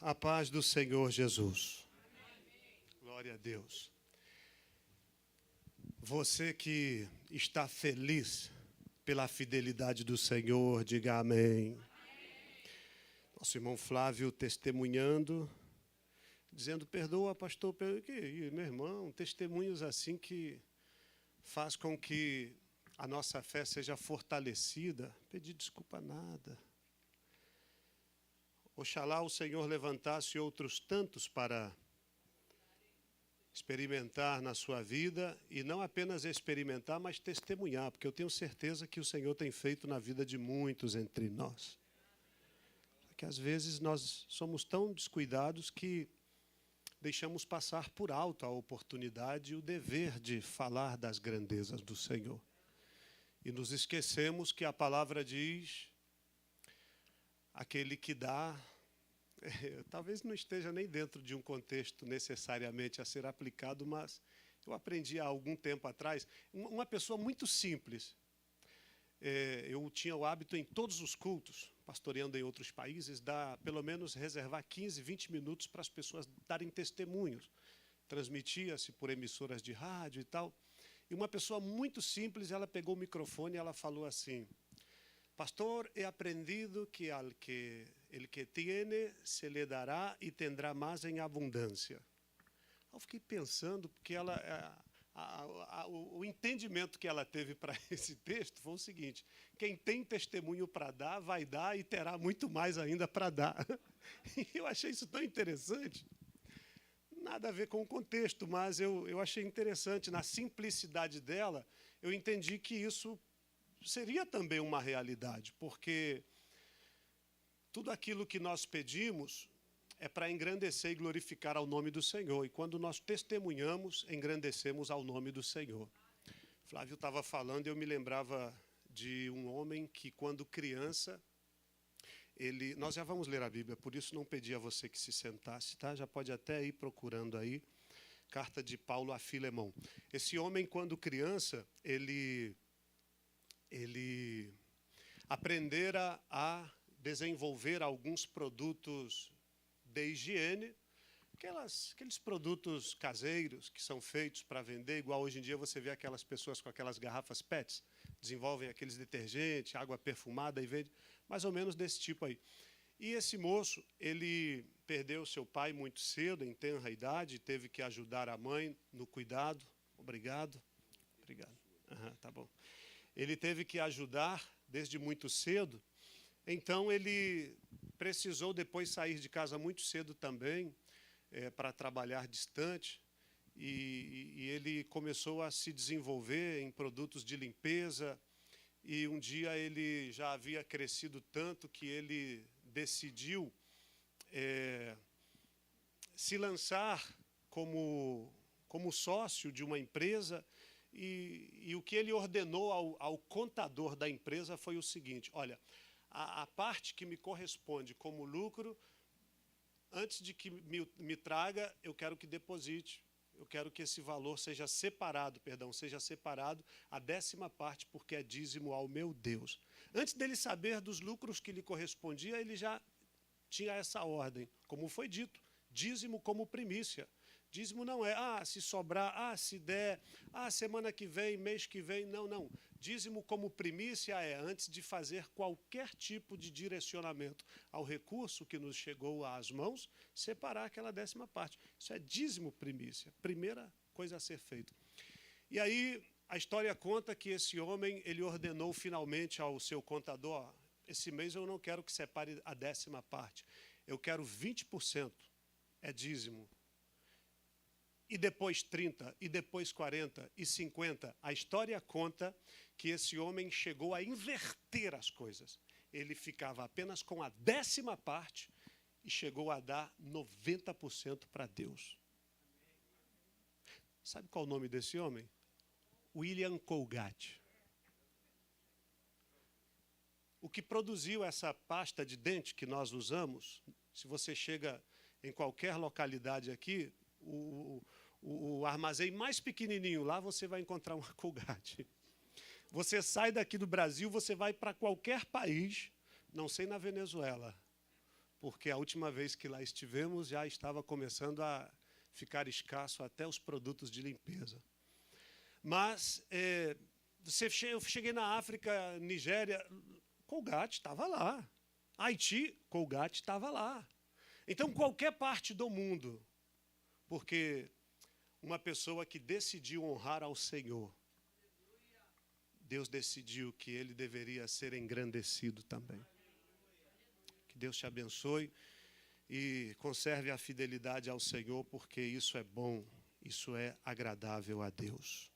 A paz do Senhor Jesus. Glória a Deus. Você que está feliz pela fidelidade do Senhor, diga amém. Nosso irmão Flávio testemunhando, dizendo, perdoa, pastor, meu irmão, testemunhos assim que faz com que a nossa fé seja fortalecida. Pedir desculpa nada. Oxalá o Senhor levantasse outros tantos para experimentar na sua vida, e não apenas experimentar, mas testemunhar, porque eu tenho certeza que o Senhor tem feito na vida de muitos entre nós. Porque às vezes nós somos tão descuidados que deixamos passar por alto a oportunidade e o dever de falar das grandezas do Senhor. E nos esquecemos que a palavra diz: aquele que dá, talvez não esteja nem dentro de um contexto necessariamente a ser aplicado, mas eu aprendi há algum tempo atrás, uma pessoa muito simples. Eu tinha o hábito em todos os cultos, pastoreando em outros países, pelo menos reservar 15, 20 minutos para as pessoas darem testemunhos. Transmitia-se por emissoras de rádio e tal. E uma pessoa muito simples, ela pegou o microfone e ela falou assim: pastor, he aprendido que el que tiene se le dará e tendrá mais em abundância. Eu fiquei pensando, porque o entendimento que ela teve para esse texto foi o seguinte: quem tem testemunho para dar, vai dar e terá muito mais ainda para dar. E eu achei isso tão interessante. Nada a ver com o contexto, mas eu achei interessante. Na simplicidade dela, eu entendi que isso seria também uma realidade, porque tudo aquilo que nós pedimos é para engrandecer e glorificar ao nome do Senhor. E quando nós testemunhamos, engrandecemos ao nome do Senhor. Flávio estava falando e eu me lembrava de um homem que, quando criança, nós já vamos ler a Bíblia, por isso não pedi a você que se sentasse, tá? Já pode até ir procurando aí, carta de Paulo a Filemão. Esse homem, quando criança, ele aprendera a desenvolver alguns produtos de higiene, aqueles produtos caseiros que são feitos para vender, igual hoje em dia você vê aquelas pessoas com aquelas garrafas PETs, desenvolvem aqueles detergentes, água perfumada e vende, mais ou menos desse tipo aí. E esse moço, ele perdeu seu pai muito cedo, em tenra idade, teve que ajudar a mãe no cuidado. Obrigado. Tá bom. Ele teve que ajudar desde muito cedo, então ele precisou depois sair de casa muito cedo também, para trabalhar distante, e ele começou a se desenvolver em produtos de limpeza, e um dia ele já havia crescido tanto que ele decidiu se lançar como sócio de uma empresa. E o que ele ordenou ao contador da empresa foi o seguinte: olha, a parte que me corresponde como lucro, antes de que me traga, eu quero que deposite, eu quero que esse valor seja separado, a 10ª parte, porque é dízimo ao meu Deus. Antes dele saber dos lucros que lhe correspondia, ele já tinha essa ordem, como foi dito, dízimo como primícia. Dízimo não é, se sobrar, se der, semana que vem, mês que vem, não. Dízimo como primícia é, antes de fazer qualquer tipo de direcionamento ao recurso que nos chegou às mãos, separar aquela 10ª parte. Isso é dízimo primícia, primeira coisa a ser feita. E aí a história conta que esse homem, ele ordenou finalmente ao seu contador: esse mês eu não quero que separe a 10ª parte, eu quero 20%, é dízimo. E depois 30%, e depois 40%, e 50%. A história conta que esse homem chegou a inverter as coisas. Ele ficava apenas com a 10ª parte e chegou a dar 90% para Deus. Sabe qual é o nome desse homem? William Colgate. O que produziu essa pasta de dente que nós usamos, se você chega em qualquer localidade aqui, o armazém mais pequenininho lá, você vai encontrar uma Colgate. Você sai daqui do Brasil, você vai para qualquer país, não sei na Venezuela, porque a última vez que lá estivemos já estava começando a ficar escasso até os produtos de limpeza. Mas eu cheguei na África, Nigéria, Colgate estava lá. Haiti, Colgate estava lá. Então, qualquer parte do mundo, porque uma pessoa que decidiu honrar ao Senhor, Deus decidiu que ele deveria ser engrandecido também. Que Deus te abençoe e conserve a fidelidade ao Senhor, porque isso é bom, isso é agradável a Deus.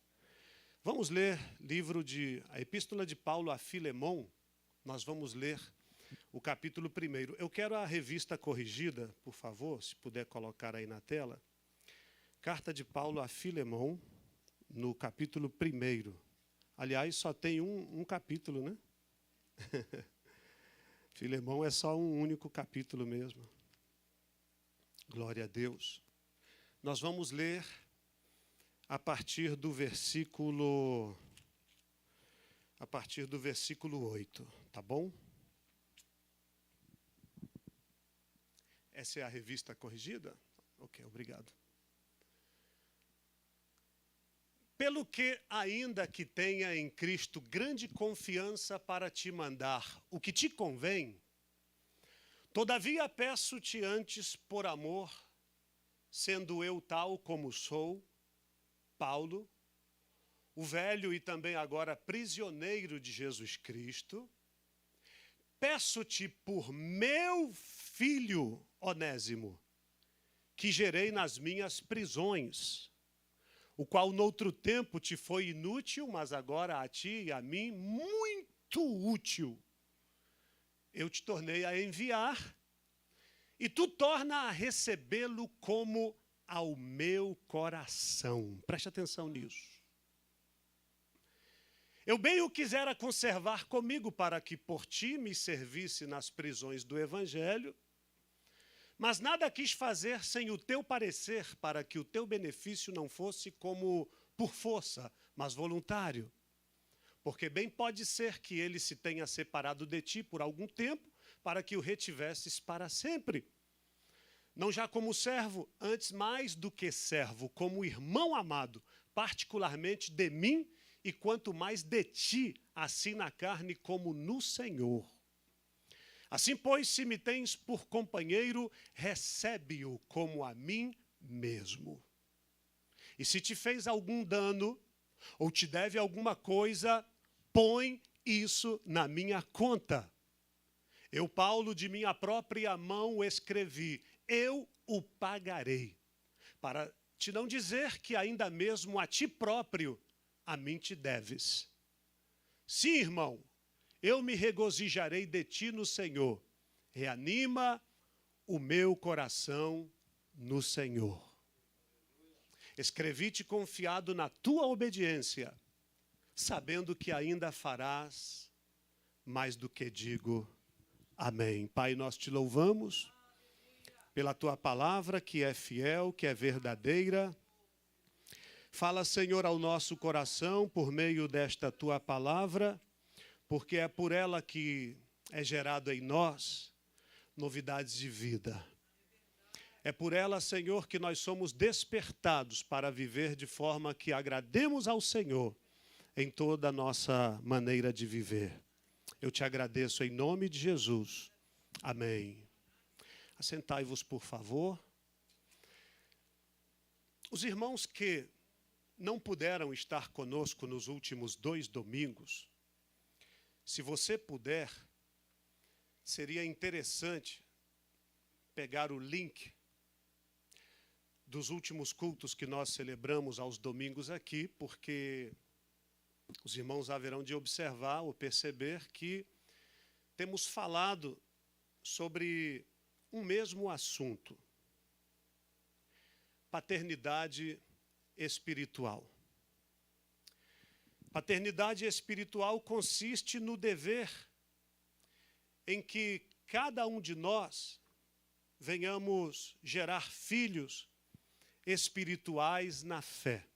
Vamos ler a Epístola de Paulo a Filemon. Nós vamos ler o capítulo 1. Eu quero a revista corrigida, por favor, se puder colocar aí na tela. Carta de Paulo a Filemon, no capítulo 1. Aliás, só tem um capítulo, né? Filemon é só um único capítulo mesmo. Glória a Deus. Nós vamos ler a partir do versículo 8, tá bom? Essa é a revista corrigida? Ok, obrigado. Pelo que, ainda que tenha em Cristo grande confiança para te mandar o que te convém, todavia peço-te antes por amor, sendo eu tal como sou, Paulo, o velho e também agora prisioneiro de Jesus Cristo, peço-te por meu filho Onésimo, que gerei nas minhas prisões, o qual noutro tempo te foi inútil, mas agora a ti e a mim muito útil. Eu te tornei a enviar, e tu torna a recebê-lo como ao meu coração. Preste atenção nisso. Eu bem o quisera conservar comigo para que por ti me servisse nas prisões do Evangelho, mas nada quis fazer sem o teu parecer, para que o teu benefício não fosse como por força, mas voluntário. Porque bem pode ser que ele se tenha separado de ti por algum tempo, para que o retivesses para sempre. Não já como servo, antes mais do que servo, como irmão amado, particularmente de mim, e quanto mais de ti, assim na carne como no Senhor. Assim, pois, se me tens por companheiro, recebe-o como a mim mesmo. E se te fez algum dano, ou te deve alguma coisa, põe isso na minha conta. Eu, Paulo, de minha própria mão escrevi, eu o pagarei, para te não dizer que ainda mesmo a ti próprio a mim te deves. Sim, irmão, eu me regozijarei de ti no Senhor. Reanima o meu coração no Senhor. Escrevi-te confiado na tua obediência, sabendo que ainda farás mais do que digo. Amém. Pai, nós te louvamos pela tua palavra, que é fiel, que é verdadeira. Fala, Senhor, ao nosso coração por meio desta tua palavra, porque é por ela que é gerado em nós novidades de vida. É por ela, Senhor, que nós somos despertados para viver de forma que agrademos ao Senhor em toda a nossa maneira de viver. Eu te agradeço em nome de Jesus. Amém. Assentai-vos, por favor. Os irmãos que não puderam estar conosco nos últimos 2 domingos, se você puder, seria interessante pegar o link dos últimos cultos que nós celebramos aos domingos aqui, porque os irmãos haverão de observar ou perceber que temos falado sobre um mesmo assunto: paternidade espiritual. Paternidade espiritual consiste no dever em que cada um de nós venhamos gerar filhos espirituais na fé.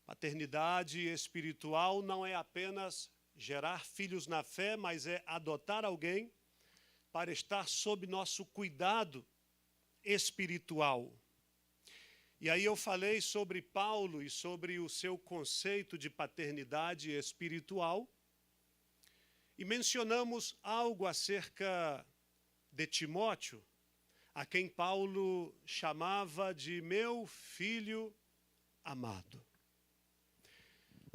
Paternidade espiritual não é apenas gerar filhos na fé, mas é adotar alguém, para estar sob nosso cuidado espiritual. E aí eu falei sobre Paulo e sobre o seu conceito de paternidade espiritual. E mencionamos algo acerca de Timóteo, a quem Paulo chamava de meu filho amado.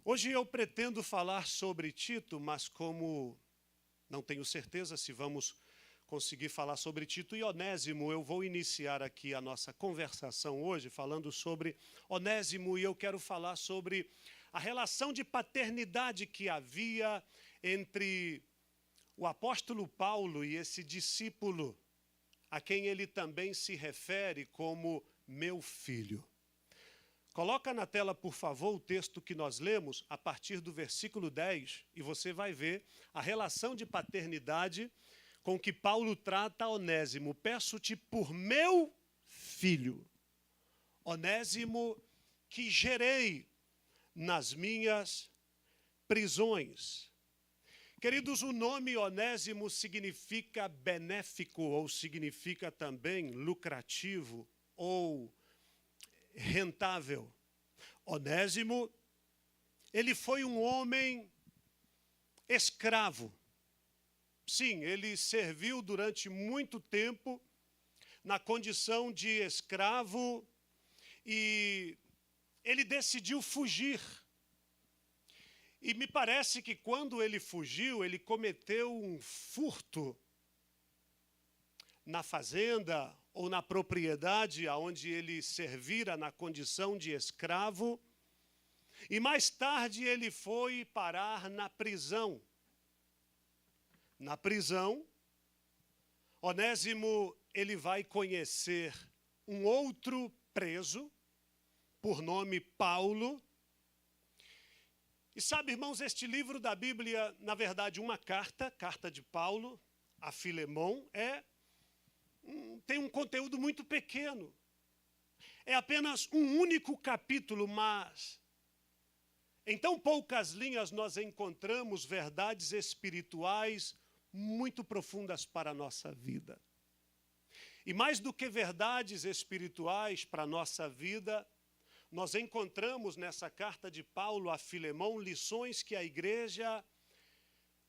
Hoje eu pretendo falar sobre Tito, mas como não tenho certeza se vamos conseguir falar sobre Tito e Onésimo, eu vou iniciar aqui a nossa conversação hoje falando sobre Onésimo, e eu quero falar sobre a relação de paternidade que havia entre o apóstolo Paulo e esse discípulo, a quem ele também se refere como meu filho. Coloca na tela, por favor, o texto que nós lemos a partir do versículo 10, e você vai ver a relação de paternidade com que Paulo trata Onésimo. Peço-te por meu filho, Onésimo, que gerei nas minhas prisões. Queridos, o nome Onésimo significa benéfico, ou significa também lucrativo, ou rentável. Onésimo, ele foi um homem escravo. Sim, ele serviu durante muito tempo na condição de escravo e ele decidiu fugir. E me parece que quando ele fugiu, ele cometeu um furto na fazenda ou na propriedade aonde ele servira na condição de escravo. E mais tarde ele foi parar na prisão. Na prisão, Onésimo, ele vai conhecer um outro preso, por nome Paulo. E sabe, irmãos, este livro da Bíblia, na verdade, uma carta de Paulo a Filemão, tem um conteúdo muito pequeno. É apenas um único capítulo, mas em tão poucas linhas nós encontramos verdades espirituais muito profundas para a nossa vida. E mais do que verdades espirituais para a nossa vida, nós encontramos nessa carta de Paulo a Filemão lições que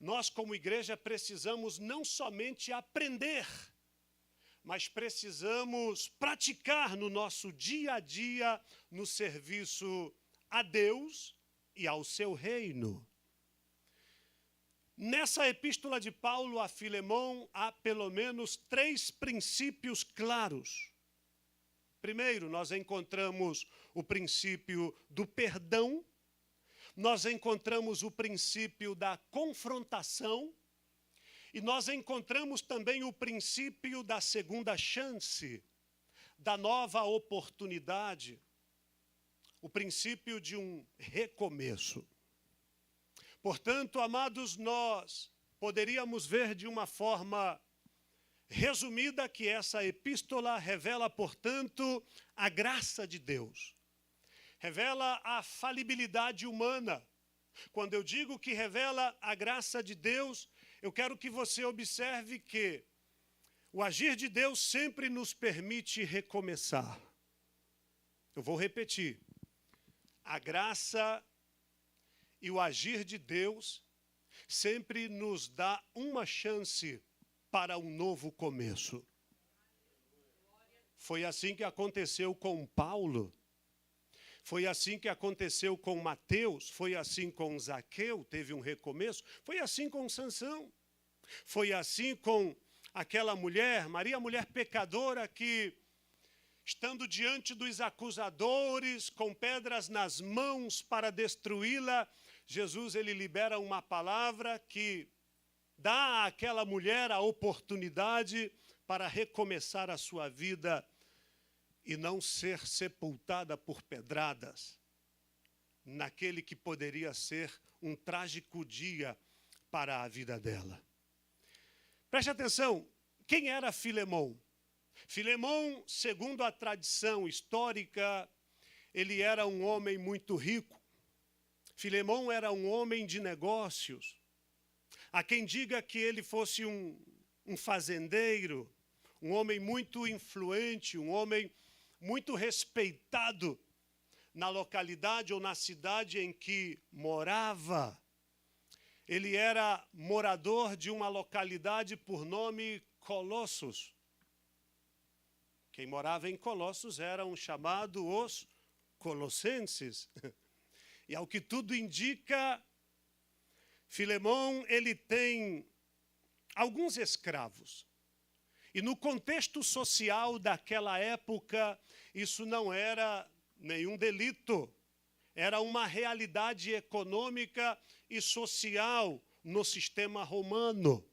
nós como igreja precisamos não somente aprender, mas precisamos praticar no nosso dia a dia, no serviço a Deus e ao seu reino. Nessa epístola de Paulo a Filemão, há pelo menos 3 princípios claros. Primeiro, nós encontramos o princípio do perdão, nós encontramos o princípio da confrontação, e nós encontramos também o princípio da segunda chance, da nova oportunidade, o princípio de um recomeço. Portanto, amados, nós poderíamos ver de uma forma resumida que essa epístola revela, portanto, a graça de Deus. Revela a falibilidade humana. Quando eu digo que revela a graça de Deus, eu quero que você observe que o agir de Deus sempre nos permite recomeçar. Eu vou repetir. A graça e o agir de Deus sempre nos dá uma chance para um novo começo. Foi assim que aconteceu com Paulo. Foi assim que aconteceu com Mateus, foi assim com Zaqueu, teve um recomeço. Foi assim com Sansão. Foi assim com aquela mulher, Maria, mulher pecadora, que, estando diante dos acusadores, com pedras nas mãos para destruí-la, Jesus, ele libera uma palavra que dá àquela mulher a oportunidade para recomeçar a sua vida e não ser sepultada por pedradas naquele que poderia ser um trágico dia para a vida dela. Preste atenção, quem era Filemão? Filemão, segundo a tradição histórica, ele era um homem muito rico. Filemão era um homem de negócios. Há quem diga que ele fosse um um fazendeiro, um homem muito influente, um homem muito respeitado na localidade ou na cidade em que morava. Ele era morador de uma localidade por nome Colossos. Quem morava em Colossos eram chamados os colossenses. E ao que tudo indica, Filemão, ele tem alguns escravos. E no contexto social daquela época, isso não era nenhum delito. Era uma realidade econômica e social no sistema romano,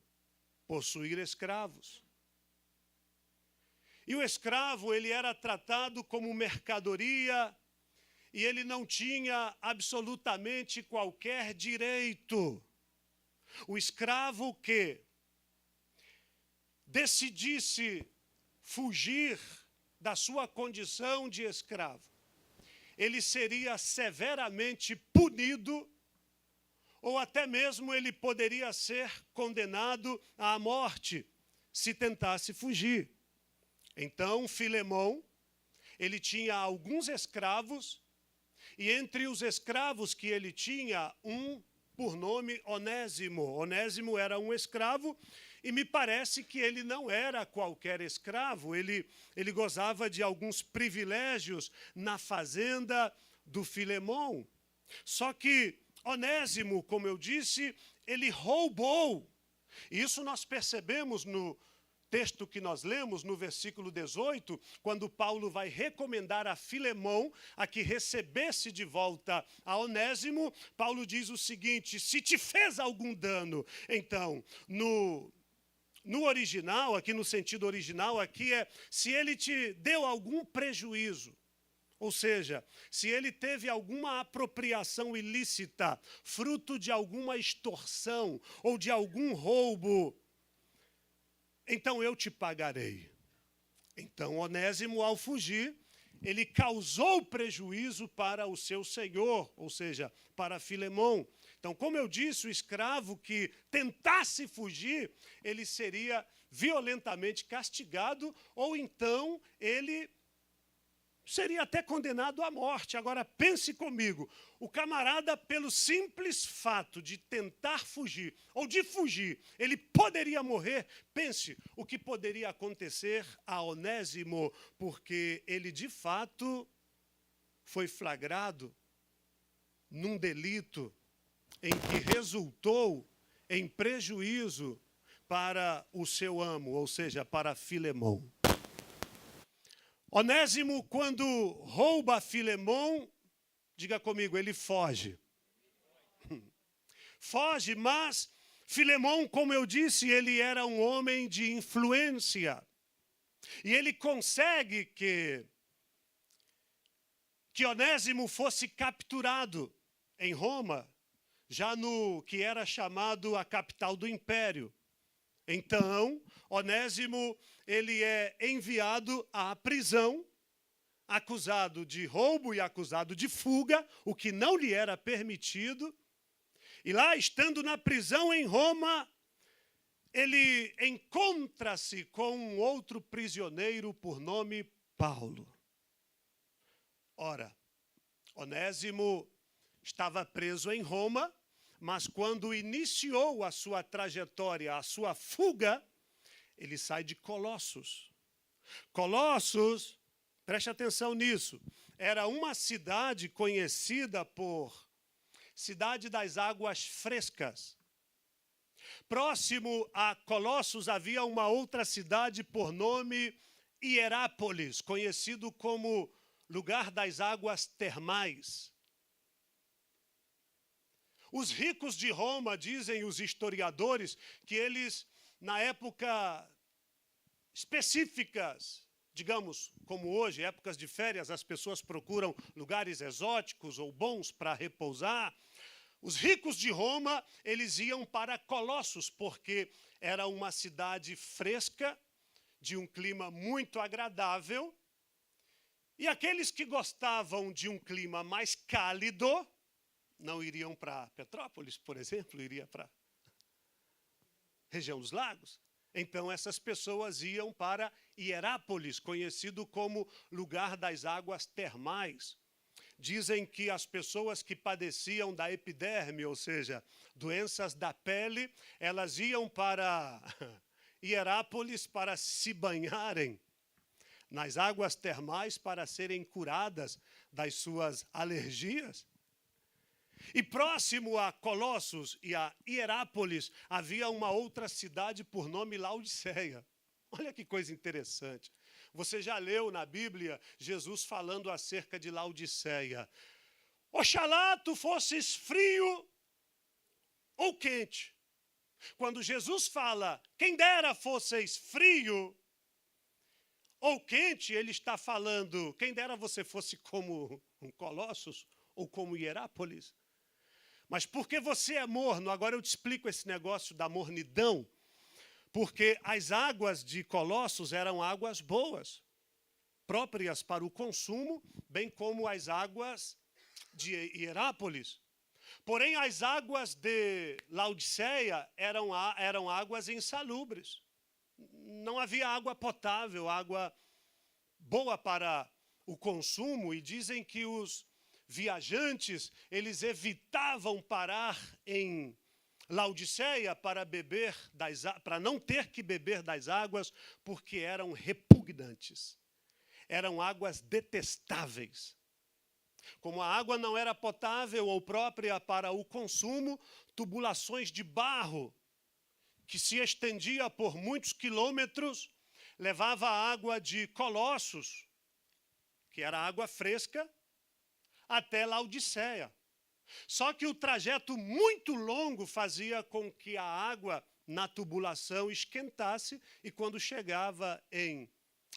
possuir escravos. E o escravo, ele era tratado como mercadoria e ele não tinha absolutamente qualquer direito. O escravo que decidisse fugir da sua condição de escravo, ele seria severamente punido, ou até mesmo ele poderia ser condenado à morte, se tentasse fugir. Então, Filemão, ele tinha alguns escravos, e entre os escravos que ele tinha, um por nome Onésimo. Onésimo era um escravo, e me parece que ele não era qualquer escravo, ele gozava de alguns privilégios na fazenda do Filemão. Só que Onésimo, como eu disse, ele roubou. Isso nós percebemos no texto que nós lemos, no versículo 18, quando Paulo vai recomendar a Filemão a que recebesse de volta a Onésimo. Paulo diz o seguinte: se te fez algum dano, então, no original, aqui no sentido original, aqui é se ele te deu algum prejuízo. Ou seja, se ele teve alguma apropriação ilícita, fruto de alguma extorsão ou de algum roubo, então eu te pagarei. Então Onésimo, ao fugir, ele causou prejuízo para o seu senhor, ou seja, para Filemão. Então, como eu disse, o escravo que tentasse fugir, ele seria violentamente castigado, ou então ele seria até condenado à morte. Agora, pense comigo, o camarada, pelo simples fato de tentar fugir, ou de fugir, ele poderia morrer. Pense o que poderia acontecer a Onésimo, porque ele, de fato, foi flagrado num delito em que resultou em prejuízo para o seu amo, ou seja, para Filemão. Onésimo, quando rouba Filemão, diga comigo, ele foge. Foge, mas Filemão, como eu disse, ele era um homem de influência. E ele consegue que Onésimo fosse capturado em Roma, já no que era chamado a capital do império. Então, Onésimo, ele é enviado à prisão, acusado de roubo e acusado de fuga, o que não lhe era permitido. E lá, estando na prisão em Roma, ele encontra-se com um outro prisioneiro por nome Paulo. Ora, Onésimo estava preso em Roma, mas quando iniciou a sua trajetória, a sua fuga, ele sai de Colossos. Colossos, preste atenção nisso, era uma cidade conhecida por cidade das águas frescas. Próximo a Colossos havia uma outra cidade por nome Hierápolis, conhecido como lugar das águas termais. Os ricos de Roma, dizem os historiadores, que eles, na época específicas, digamos, como hoje, épocas de férias, as pessoas procuram lugares exóticos ou bons para repousar. Os ricos de Roma, eles iam para Colossos, porque era uma cidade fresca, de um clima muito agradável. E aqueles que gostavam de um clima mais cálido, não iriam para Petrópolis, por exemplo, iria para a região dos lagos. Então essas pessoas iam para Hierápolis, conhecido como lugar das águas termais. Dizem que as pessoas que padeciam da epiderme, ou seja, doenças da pele, elas iam para Hierápolis para se banharem nas águas termais para serem curadas das suas alergias. E próximo a Colossos e a Hierápolis havia uma outra cidade por nome Laodiceia. Olha que coisa interessante. Você já leu na Bíblia Jesus falando acerca de Laodiceia. Oxalá tu fosses frio ou quente. Quando Jesus fala, quem dera fosseis frio ou quente, ele está falando, quem dera você fosse como um Colossos ou como Hierápolis. Mas porque você é morno, agora eu te explico esse negócio da mornidão. Porque as águas de Colossos eram águas boas, próprias para o consumo, bem como as águas de Hierápolis. Porém, as águas de Laodiceia eram águas insalubres. Não havia água potável, água boa para o consumo, e dizem que os viajantes, eles evitavam parar em Laodiceia para não ter que beber das águas, porque eram repugnantes. Eram águas detestáveis. Como a água não era potável ou própria para o consumo, tubulações de barro, que se estendia por muitos quilômetros, levava a água de Colossos, que era água fresca, até Laodiceia. Só que o trajeto muito longo fazia com que a água na tubulação esquentasse, e quando chegava em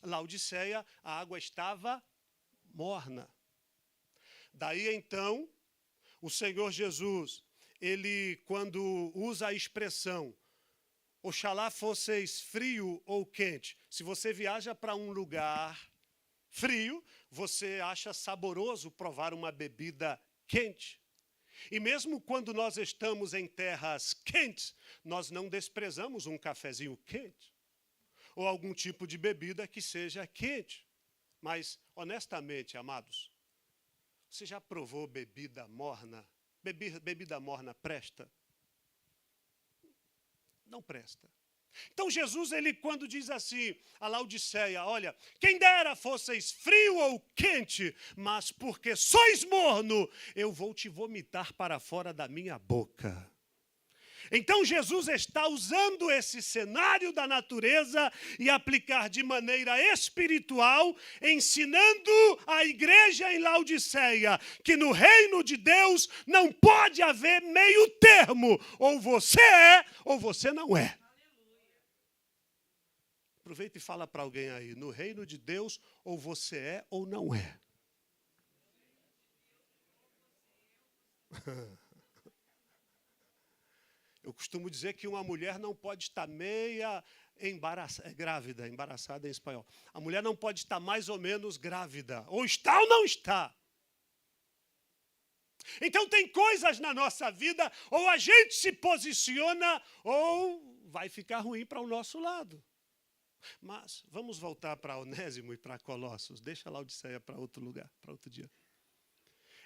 Laodiceia, a água estava morna. Daí então, o Senhor Jesus, ele quando usa a expressão, oxalá fosseis frio ou quente, se você viaja para um lugar frio, você acha saboroso provar uma bebida quente. E mesmo quando nós estamos em terras quentes, nós não desprezamos um cafezinho quente ou algum tipo de bebida que seja quente. Mas, honestamente, amados, você já provou bebida morna? Bebida morna presta? Não presta. Então Jesus, ele quando diz assim a Laodiceia, olha, quem dera fosseis frio ou quente, mas porque sois morno, eu vou te vomitar para fora da minha boca. Então Jesus está usando esse cenário da natureza e aplicar de maneira espiritual, ensinando a igreja em Laodiceia que no reino de Deus não pode haver meio termo, ou você é ou você não é. Aproveita e fala para alguém aí, no reino de Deus, ou você é ou não é. Eu costumo dizer que uma mulher não pode estar grávida, embaraçada em espanhol. A mulher não pode estar mais ou menos grávida, ou está ou não está. Então tem coisas na nossa vida, ou a gente se posiciona, ou vai ficar ruim para o nosso lado. Mas vamos voltar para Onésimo e para Colossos. Deixa a Laodiceia para outro lugar, para outro dia.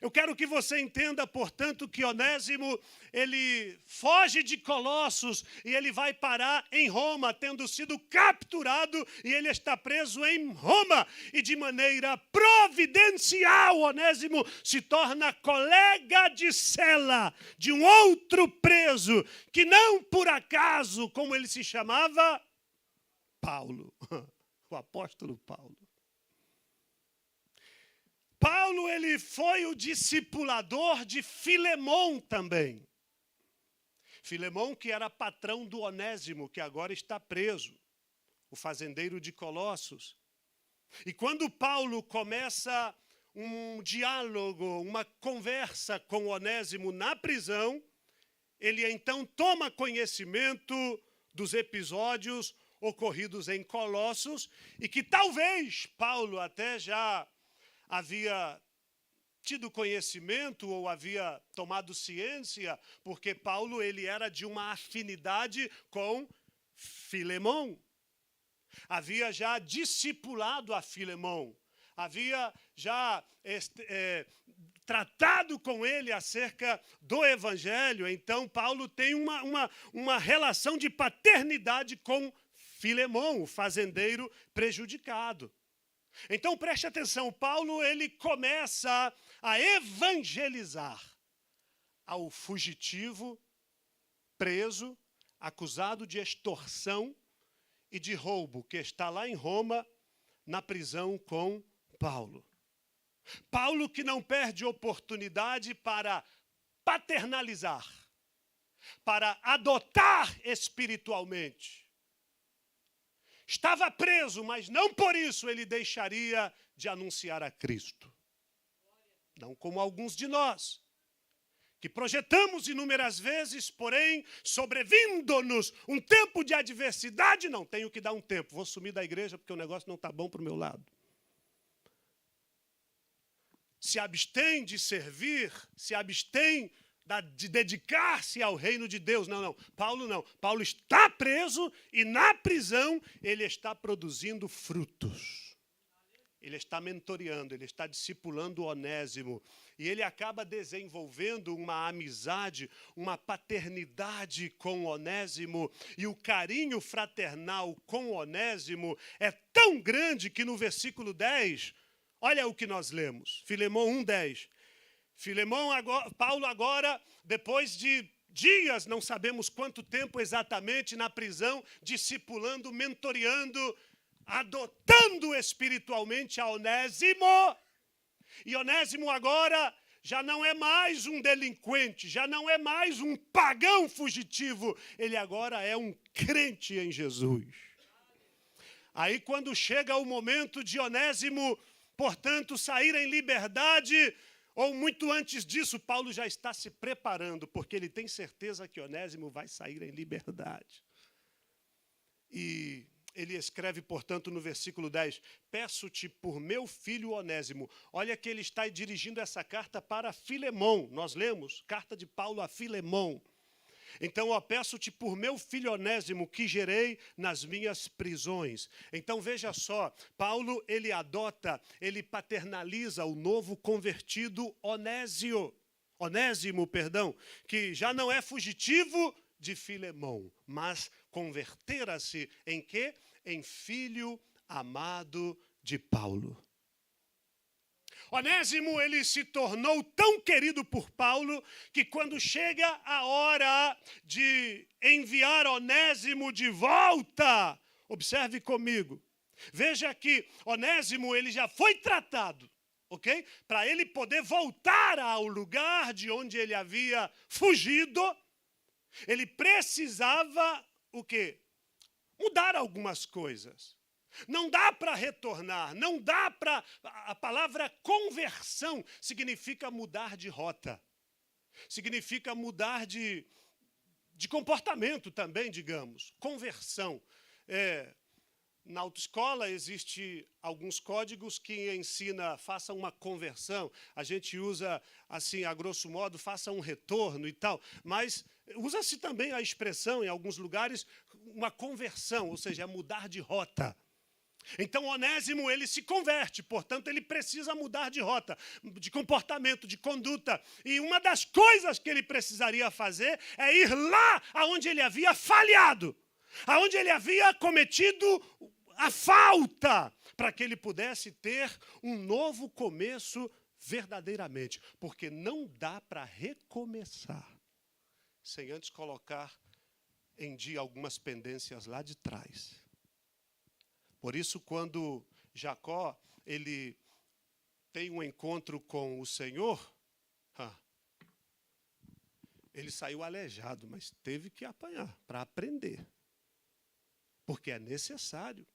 Eu quero que você entenda, portanto, que Onésimo, ele foge de Colossos e ele vai parar em Roma, tendo sido capturado, e ele está preso em Roma. E de maneira providencial, Onésimo se torna colega de cela de um outro preso, que não por acaso, como ele se chamava, Paulo, o apóstolo Paulo. Paulo, ele foi o discipulador de Filemão também. Filemão, que era patrão do Onésimo, que agora está preso, o fazendeiro de Colossos. E quando Paulo começa um diálogo, uma conversa com Onésimo na prisão, ele então toma conhecimento dos episódios ocorridos em Colossos, e que talvez Paulo até já havia tido conhecimento ou havia tomado ciência, porque Paulo ele era de uma afinidade com Filemão. Havia já discipulado a Filemão. Havia já tratado com ele acerca do Evangelho. Então, Paulo tem uma relação de paternidade com Filemão, o fazendeiro prejudicado. Então, preste atenção, Paulo ele começa a evangelizar ao fugitivo, preso, acusado de extorsão e de roubo, que está lá em Roma, na prisão com Paulo. Paulo que não perde oportunidade para paternalizar, para adotar espiritualmente. Estava preso, mas não por isso ele deixaria de anunciar a Cristo. Não como alguns de nós, que projetamos inúmeras vezes, porém, sobrevindo-nos um tempo de adversidade, não tenho que dar um tempo, vou sumir da igreja porque o negócio não está bom para o meu lado. Se abstém de servir, se abstém de dedicar-se ao reino de Deus. Não. Paulo não. Paulo está preso e na prisão ele está produzindo frutos. Ele está mentoreando, ele está discipulando Onésimo. E ele acaba desenvolvendo uma amizade, uma paternidade com Onésimo. E o carinho fraternal com Onésimo é tão grande que no versículo 10, olha o que nós lemos. Filemão 1:10. Paulo agora, depois de dias, não sabemos quanto tempo exatamente, na prisão, discipulando, mentoreando, adotando espiritualmente a Onésimo. E Onésimo agora já não é mais um delinquente, já não é mais um pagão fugitivo, ele agora é um crente em Jesus. Aí quando chega o momento de Onésimo, portanto, sair em liberdade, ou muito antes disso, Paulo já está se preparando, porque ele tem certeza que Onésimo vai sair em liberdade. E ele escreve, portanto, no versículo 10, peço-te por meu filho Onésimo. Olha que ele está dirigindo essa carta para Filemão. Nós lemos, carta de Paulo a Filemão. Então, peço-te por meu filho Onésimo, que gerei nas minhas prisões. Então, veja só, Paulo, ele paternaliza o novo convertido Onésimo, que já não é fugitivo de Filemão, mas convertera-se em quê? Em filho amado de Paulo. Onésimo, ele se tornou tão querido por Paulo, que quando chega a hora de enviar Onésimo de volta, observe comigo, veja que Onésimo, ele já foi tratado, ok? Para ele poder voltar ao lugar de onde ele havia fugido, ele precisava, o quê? Mudar algumas coisas. Não dá para retornar, não dá para... A palavra conversão significa mudar de rota. Significa mudar de comportamento também, digamos. Conversão. Na autoescola existe alguns códigos que ensina, faça uma conversão. A gente usa, assim, a grosso modo, faça um retorno e tal. Mas usa-se também a expressão, em alguns lugares, uma conversão, ou seja, mudar de rota. Então, Onésimo, ele se converte, portanto, ele precisa mudar de rota, de comportamento, de conduta. E uma das coisas que ele precisaria fazer é ir lá aonde ele havia falhado, aonde ele havia cometido a falta, para que ele pudesse ter um novo começo verdadeiramente. Porque não dá para recomeçar sem antes colocar em dia algumas pendências lá de trás. Por isso, quando Jacó ele tem um encontro com o Senhor, ele saiu aleijado, mas teve que apanhar para aprender. Porque é necessário.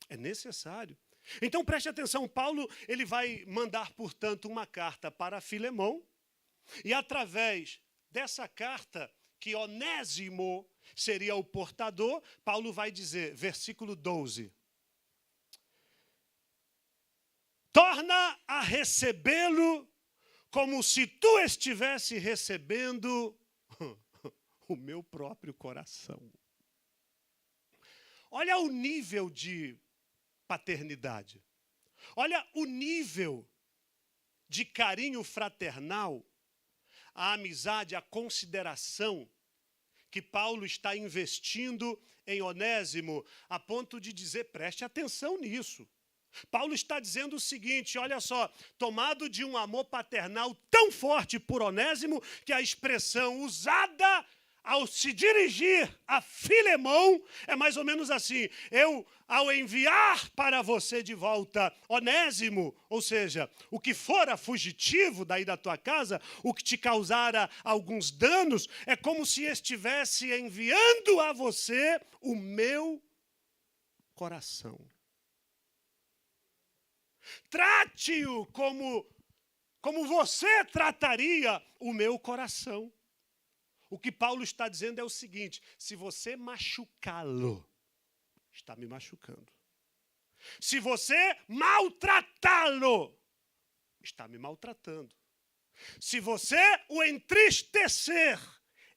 É necessário. Então, preste atenção, Paulo ele vai mandar, portanto, uma carta para Filemão, e através dessa carta, que Onésimo seria o portador, Paulo vai dizer, versículo 12, torna a recebê-lo como se tu estivesse recebendo o meu próprio coração. Olha o nível de paternidade. Olha o nível de carinho fraternal, a amizade, a consideração que Paulo está investindo em Onésimo, a ponto de dizer, preste atenção nisso. Paulo está dizendo o seguinte, olha só, tomado de um amor paternal tão forte por Onésimo, que a expressão usada ao se dirigir a Filemão é mais ou menos assim: eu, ao enviar para você de volta Onésimo, ou seja, o que fora fugitivo daí da tua casa, o que te causara alguns danos, é como se estivesse enviando a você o meu coração. Trate-o como você trataria o meu coração. O que Paulo está dizendo é o seguinte: se você machucá-lo, está me machucando. Se você maltratá-lo, está me maltratando. Se você o entristecer,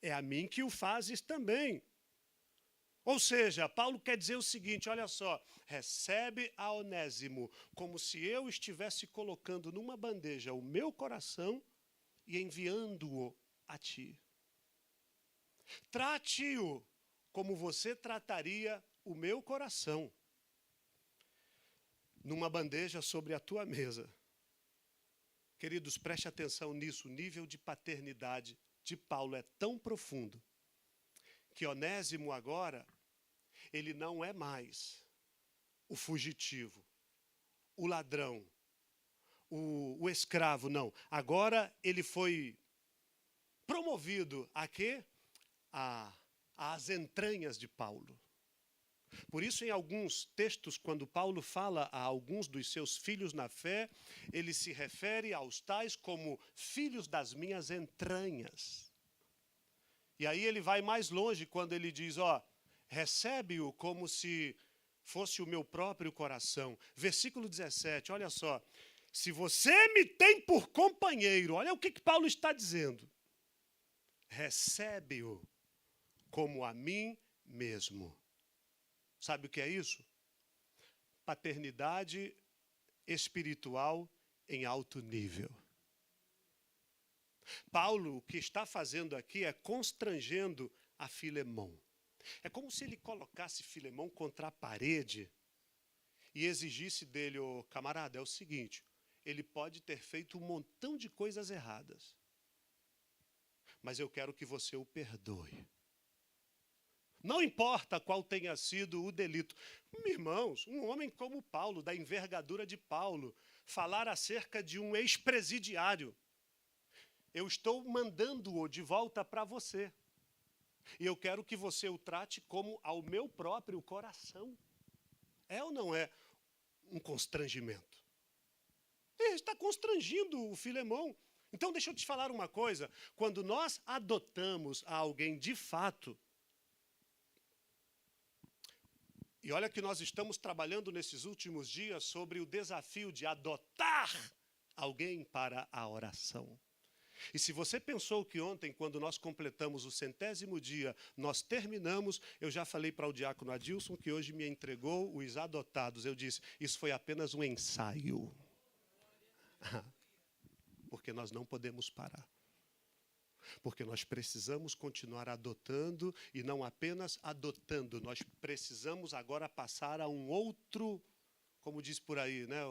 é a mim que o fazes também. Ou seja, Paulo quer dizer o seguinte, olha só, recebe a Onésimo como se eu estivesse colocando numa bandeja o meu coração e enviando-o a ti. Trate-o como você trataria o meu coração, numa bandeja sobre a tua mesa. Queridos, preste atenção nisso, o nível de paternidade de Paulo é tão profundo, que Onésimo agora, ele não é mais o fugitivo, o ladrão, o escravo, não. Agora ele foi promovido a quê? Às entranhas de Paulo. Por isso, em alguns textos, quando Paulo fala a alguns dos seus filhos na fé, ele se refere aos tais como filhos das minhas entranhas. E aí ele vai mais longe quando ele diz, recebe-o como se fosse o meu próprio coração. Versículo 17, olha só. Se você me tem por companheiro, olha o que Paulo está dizendo. Recebe-o como a mim mesmo. Sabe o que é isso? Paternidade espiritual em alto nível. Paulo, o que está fazendo aqui é constrangendo a Filemão. É como se ele colocasse Filemão contra a parede e exigisse dele, camarada, é o seguinte, ele pode ter feito um montão de coisas erradas, mas eu quero que você o perdoe. Não importa qual tenha sido o delito. Irmãos, um homem como Paulo, da envergadura de Paulo, falar acerca de um ex-presidiário, eu estou mandando-o de volta para você. E eu quero que você o trate como ao meu próprio coração. É ou não é um constrangimento? Ele está constrangindo o Filemão. Então, deixa eu te falar uma coisa. Quando nós adotamos a alguém de fato, e olha que nós estamos trabalhando nesses últimos dias sobre o desafio de adotar alguém para a oração. E se você pensou que ontem, quando nós completamos o 100º dia, nós terminamos, eu já falei para o diácono Adilson, que hoje me entregou os adotados. Eu disse, isso foi apenas um ensaio. Porque nós não podemos parar. Porque nós precisamos continuar adotando, e não apenas adotando, nós precisamos agora passar a um outro, como diz por aí, né,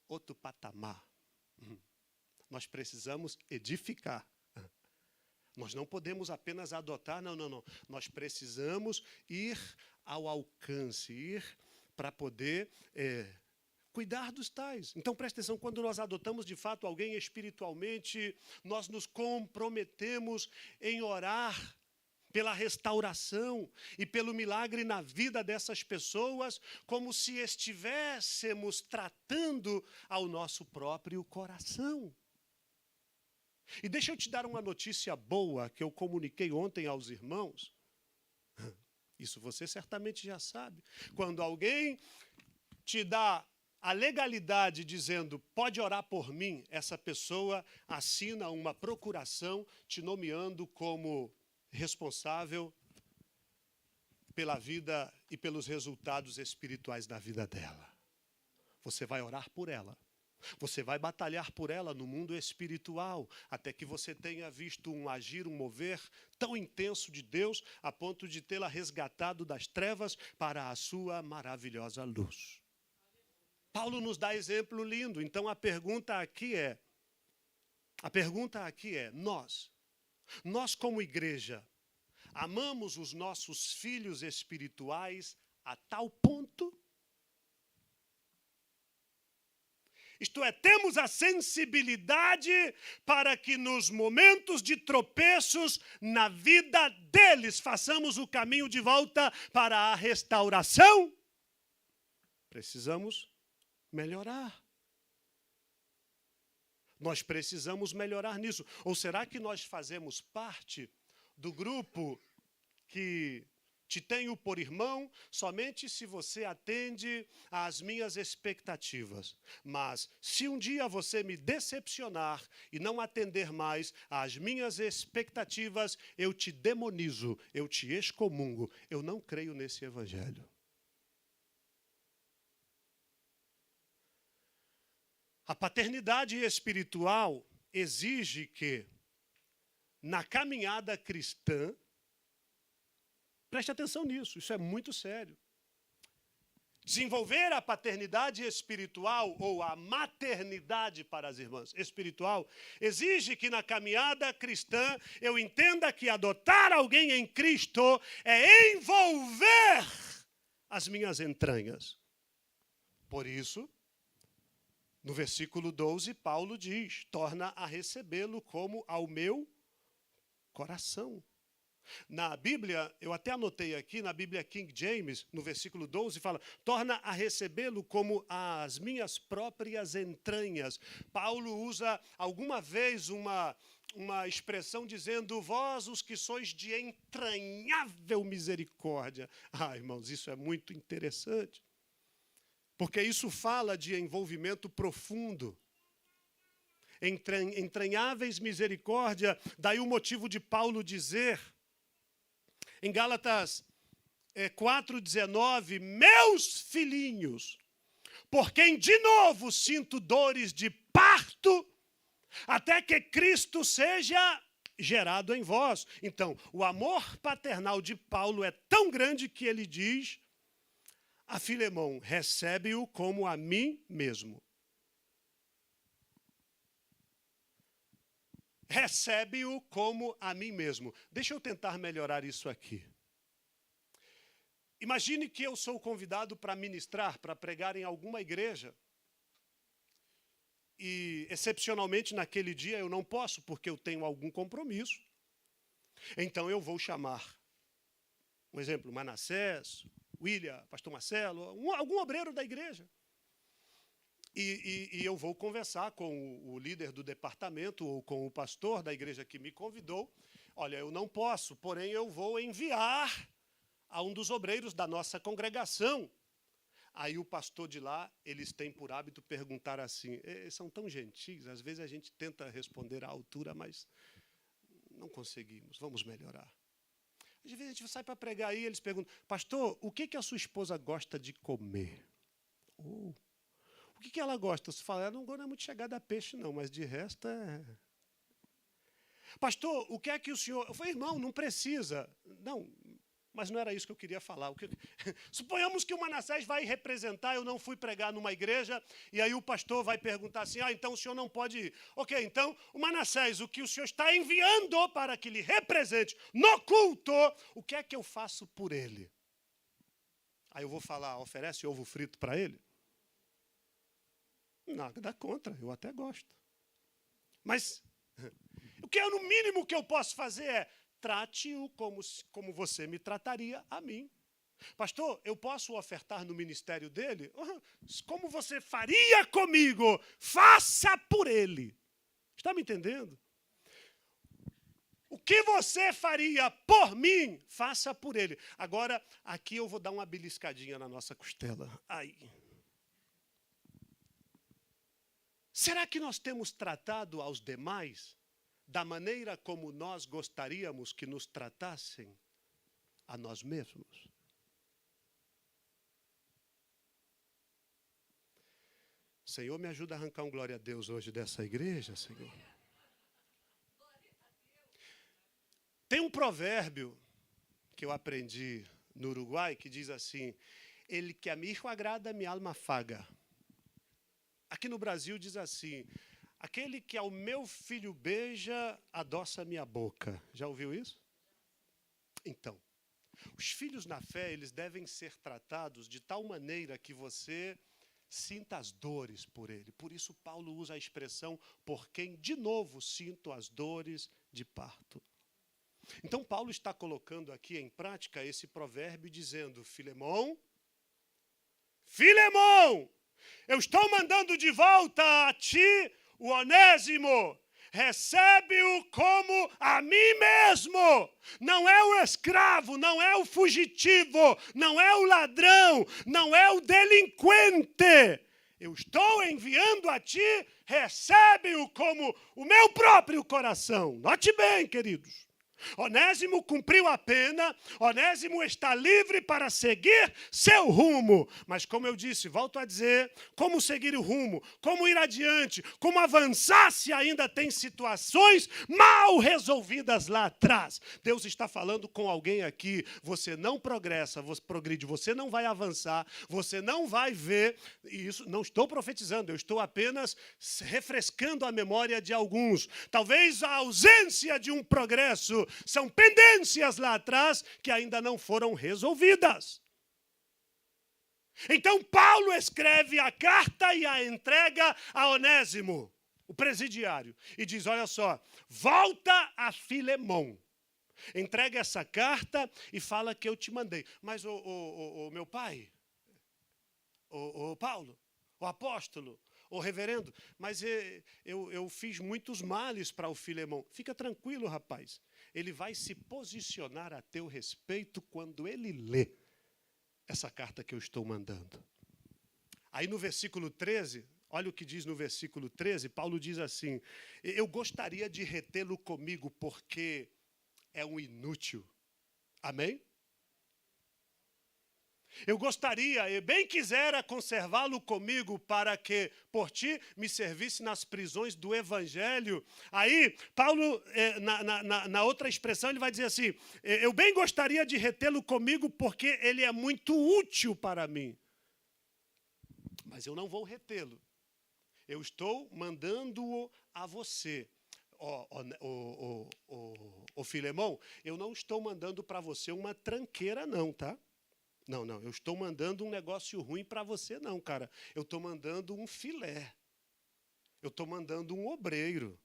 outro patamar. Nós precisamos edificar. Nós não podemos apenas adotar, não. Nós precisamos ir ao alcance, ir para poder cuidar dos tais. Então, preste atenção, quando nós adotamos de fato alguém espiritualmente, nós nos comprometemos em orar pela restauração e pelo milagre na vida dessas pessoas, como se estivéssemos tratando ao nosso próprio coração. E deixa eu te dar uma notícia boa que eu comuniquei ontem aos irmãos. Isso você certamente já sabe. Quando alguém te dá a legalidade dizendo, pode orar por mim, essa pessoa assina uma procuração te nomeando como responsável pela vida e pelos resultados espirituais da vida dela. Você vai orar por ela. Você vai batalhar por ela no mundo espiritual, até que você tenha visto um agir, um mover tão intenso de Deus, a ponto de tê-la resgatado das trevas para a sua maravilhosa luz. Paulo nos dá exemplo lindo. Então a pergunta aqui é, nós como igreja, amamos os nossos filhos espirituais a tal ponto? Isto é, temos a sensibilidade para que nos momentos de tropeços na vida deles façamos o caminho de volta para a restauração? Precisamos melhorar. Nós precisamos melhorar nisso. Ou será que nós fazemos parte do grupo que te tenho por irmão somente se você atende às minhas expectativas? Mas se um dia você me decepcionar e não atender mais às minhas expectativas, eu te demonizo, eu te excomungo. Eu não creio nesse evangelho. A paternidade espiritual exige que, na caminhada cristã, preste atenção nisso, isso é muito sério. Desenvolver a paternidade espiritual ou a maternidade para as irmãs espiritual exige que na caminhada cristã eu entenda que adotar alguém em Cristo é envolver as minhas entranhas. Por isso, no versículo 12, Paulo diz, torna a recebê-lo como ao meu coração. Na Bíblia, eu até anotei aqui, na Bíblia King James, no versículo 12, fala, torna a recebê-lo como as minhas próprias entranhas. Paulo usa alguma vez uma expressão dizendo, vós os que sois de entranhável misericórdia. Ah, irmãos, isso é muito interessante. Porque isso fala de envolvimento profundo. Entranháveis misericórdia, daí o motivo de Paulo dizer, em Gálatas 4,19, meus filhinhos, por quem de novo sinto dores de parto, até que Cristo seja gerado em vós. Então, o amor paternal de Paulo é tão grande que ele diz a Filemão, recebe-o como a mim mesmo. Recebe-o como a mim mesmo. Deixa eu tentar melhorar isso aqui. Imagine que eu sou convidado para ministrar, para pregar em alguma igreja. E, excepcionalmente, naquele dia eu não posso, porque eu tenho algum compromisso. Então, eu vou chamar, um exemplo, Manassés, William, pastor Marcelo, algum obreiro da igreja. E eu vou conversar com o líder do departamento ou com o pastor da igreja que me convidou. Olha, eu não posso, porém eu vou enviar a um dos obreiros da nossa congregação. Aí o pastor de lá, eles têm por hábito perguntar assim, são tão gentis, às vezes a gente tenta responder à altura, mas não conseguimos, vamos melhorar. Às vezes a gente sai para pregar aí, eles perguntam, pastor, o que a sua esposa gosta de comer? O que ela gosta? Você fala, ela não é muito chegada a peixe não, mas de resto é... Pastor, o que é que o senhor... Eu falei, irmão, não precisa. Não, mas não era isso que eu queria falar. Suponhamos que o Manassés vai representar, eu não fui pregar numa igreja, e aí o pastor vai perguntar assim, então o senhor não pode ir. Ok, então, o Manassés, o que o senhor está enviando para que lhe represente no culto, o que é que eu faço por ele? Aí eu vou falar, oferece ovo frito para ele? Nada contra, eu até gosto. Mas o que é no mínimo que eu posso fazer é trate-o como você me trataria a mim. Pastor, eu posso ofertar no ministério dele? Como você faria comigo? Faça por ele. Está me entendendo? O que você faria por mim? Faça por ele. Agora, aqui eu vou dar uma beliscadinha na nossa costela. Ai. Será que nós temos tratado aos demais da maneira como nós gostaríamos que nos tratassem a nós mesmos? Senhor, me ajuda a arrancar um glória a Deus hoje dessa igreja, Senhor. Tem um provérbio que eu aprendi no Uruguai que diz assim: ele que a mi hijo agrada, mi alma faga. Aqui no Brasil diz assim: aquele que ao meu filho beija, adoça minha boca. Já ouviu isso? Então, os filhos na fé, eles devem ser tratados de tal maneira que você sinta as dores por ele. Por isso Paulo usa a expressão: por quem de novo sinto as dores de parto. Então Paulo está colocando aqui em prática esse provérbio dizendo: Filemão, Filemão, eu estou mandando de volta a ti o Onésimo. Recebe-o como a mim mesmo. Não é o escravo, não é o fugitivo, não é o ladrão, não é o delinquente. Eu estou enviando a ti, recebe-o como o meu próprio coração. Note bem, queridos. Onésimo cumpriu a pena, Onésimo está livre para seguir seu rumo. Mas como eu disse, volto a dizer, como seguir o rumo, como ir adiante, como avançar se ainda tem situações mal resolvidas lá atrás. Deus está falando com alguém aqui: você não progressa, você progride, você não vai avançar, você não vai ver. E isso não estou profetizando, eu estou apenas refrescando a memória de alguns. Talvez a ausência de um progresso são pendências lá atrás que ainda não foram resolvidas. Então Paulo escreve a carta e a entrega a Onésimo, o presidiário, e diz: olha só, volta a Filemão. Entrega essa carta e fala que eu te mandei. Mas o meu pai, o Paulo, o apóstolo, o reverendo, mas eu fiz muitos males para o Filemão. Fica tranquilo, rapaz. Ele vai se posicionar a teu respeito quando ele lê essa carta que eu estou mandando. Aí no versículo 13, olha o que diz no versículo 13, Paulo diz assim: eu gostaria de retê-lo comigo porque é um inútil. Amém? Eu gostaria, eu bem quisera conservá-lo comigo para que por ti me servisse nas prisões do Evangelho. Aí, Paulo, na outra expressão, ele vai dizer assim: eu bem gostaria de retê-lo comigo porque ele é muito útil para mim. Mas eu não vou retê-lo. Eu estou mandando-o a você. Ô Filemão, eu não estou mandando para você uma tranqueira não, tá? Não, eu estou mandando um negócio ruim para você não, cara. Eu estou mandando um filé. Eu estou mandando um obreiro.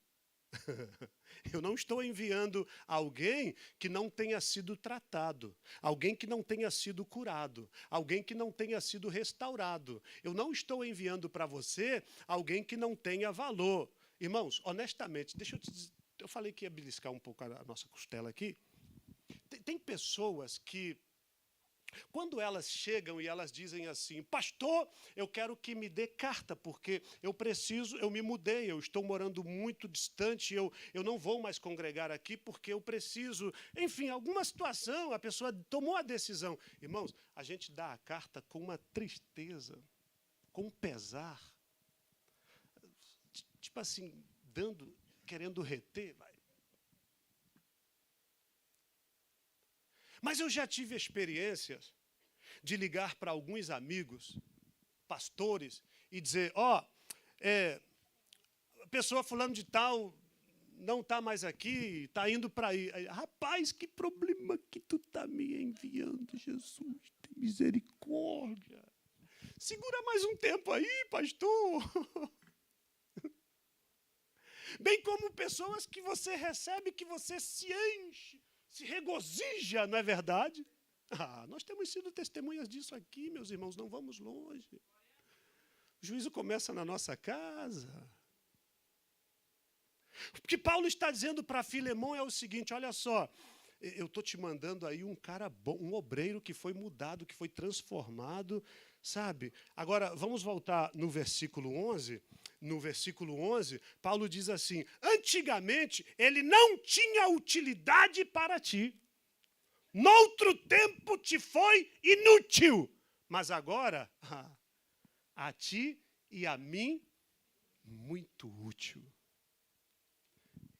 Eu não estou enviando alguém que não tenha sido tratado, alguém que não tenha sido curado, alguém que não tenha sido restaurado. Eu não estou enviando para você alguém que não tenha valor. Irmãos, honestamente, deixa eu te dizer, eu falei que ia beliscar um pouco a nossa costela aqui. Tem pessoas que, quando elas chegam e elas dizem assim: pastor, eu quero que me dê carta, porque eu me mudei, eu estou morando muito distante, eu não vou mais congregar aqui porque eu preciso. Enfim, alguma situação, a pessoa tomou a decisão. Irmãos, a gente dá a carta com uma tristeza, com um pesar, tipo assim, querendo reter. Mas eu já tive experiências de ligar para alguns amigos, pastores, e dizer: a pessoa fulano de tal não está mais aqui, está indo para aí. Rapaz, que problema que tu está me enviando, Jesus, tem misericórdia. Segura mais um tempo aí, pastor. Bem como pessoas que você recebe, que você se enche, se regozija, não é verdade? Nós temos sido testemunhas disso aqui, meus irmãos, não vamos longe. O juízo começa na nossa casa. O que Paulo está dizendo para Filemão é o seguinte: olha só, eu estou te mandando aí um cara bom, um obreiro que foi mudado, que foi transformado, sabe? Agora, vamos voltar no versículo 11. No versículo 11, Paulo diz assim: antigamente ele não tinha utilidade para ti. Noutro tempo te foi inútil, mas agora a ti e a mim muito útil.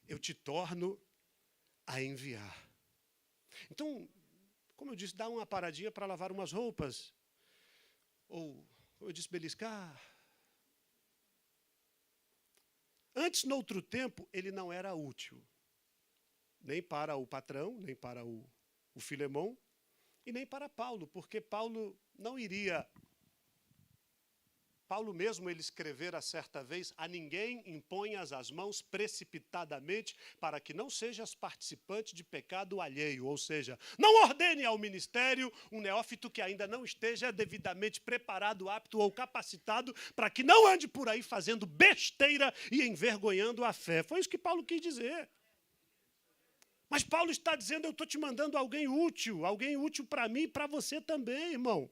Eu te torno a enviar. Então, como eu disse, dá uma paradinha para lavar umas roupas. Ou, como eu disse, beliscar. Antes, noutro tempo, ele não era útil. Nem para o patrão, nem para o Filemão, e nem para Paulo, porque Paulo não iria... Paulo mesmo, ele escrevera certa vez, a ninguém imponhas as mãos precipitadamente para que não sejas participante de pecado alheio, ou seja, não ordene ao ministério um neófito que ainda não esteja devidamente preparado, apto ou capacitado para que não ande por aí fazendo besteira e envergonhando a fé. Foi isso que Paulo quis dizer. Mas Paulo está dizendo, eu estou te mandando alguém útil para mim e para você também, irmão.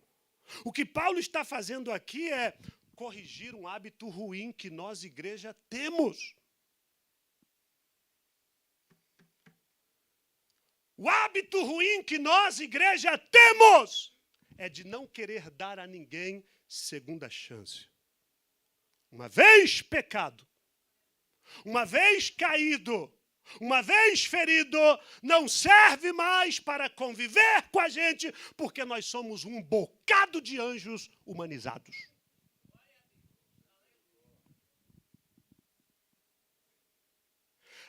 O que Paulo está fazendo aqui é corrigir um hábito ruim que nós, igreja, temos. O hábito ruim que nós, igreja, temos é de não querer dar a ninguém segunda chance. Uma vez pecado, uma vez caído, uma vez ferido, não serve mais para conviver com a gente, porque nós somos um bocado de anjos humanizados.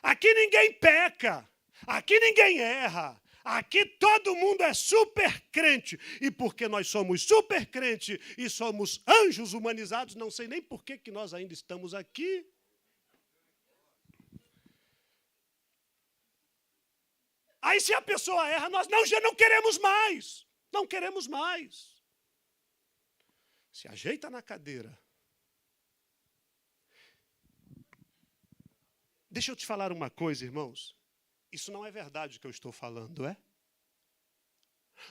Aqui ninguém peca, aqui ninguém erra, aqui todo mundo é super crente. E porque nós somos super crente e somos anjos humanizados, não sei nem por que nós ainda estamos aqui. Aí se a pessoa erra, nós já não queremos mais. Não queremos mais. Se ajeita na cadeira. Deixa eu te falar uma coisa, irmãos. Isso não é verdade o que eu estou falando, é?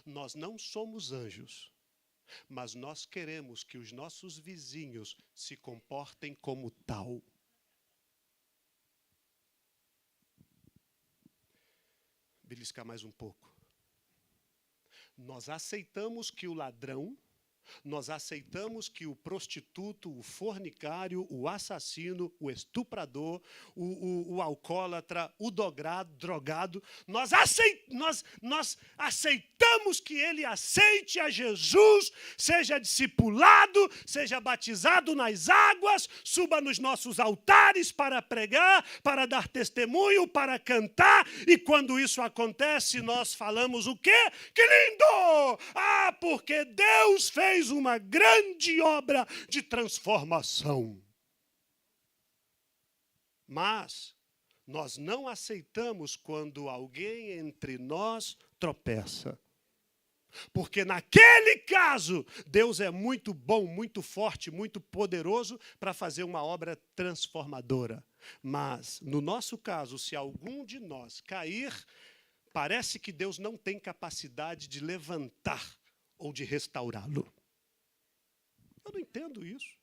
Nós não somos anjos, mas nós queremos que os nossos vizinhos se comportem como tal. Beliscar mais um pouco. Nós aceitamos que o ladrão, nós aceitamos que o prostituto, o fornicário, o assassino, o estuprador, o alcoólatra, o drogado, nós aceitamos que ele aceite a Jesus, seja discipulado, seja batizado nas águas, suba nos nossos altares para pregar, para dar testemunho, para cantar, e quando isso acontece, nós falamos o quê? Que lindo! Ah, porque Deus fez uma grande obra de transformação. Mas nós não aceitamos quando alguém entre nós tropeça. Porque naquele caso, Deus é muito bom, muito forte, muito poderoso para fazer uma obra transformadora. Mas, no nosso caso, se algum de nós cair, parece que Deus não tem capacidade de levantar ou de restaurá-lo. Eu não entendo isso.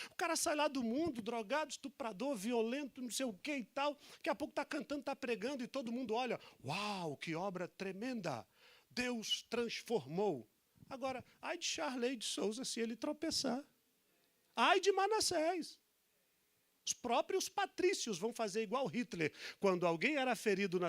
O cara sai lá do mundo, drogado, estuprador, violento, não sei o que e tal. Daqui a pouco está cantando, está pregando e todo mundo olha. Uau, que obra tremenda. Deus transformou. Agora, ai de Charley de Souza se ele tropeçar. Ai de Manassés. Os próprios patrícios vão fazer igual Hitler. Quando alguém era ferido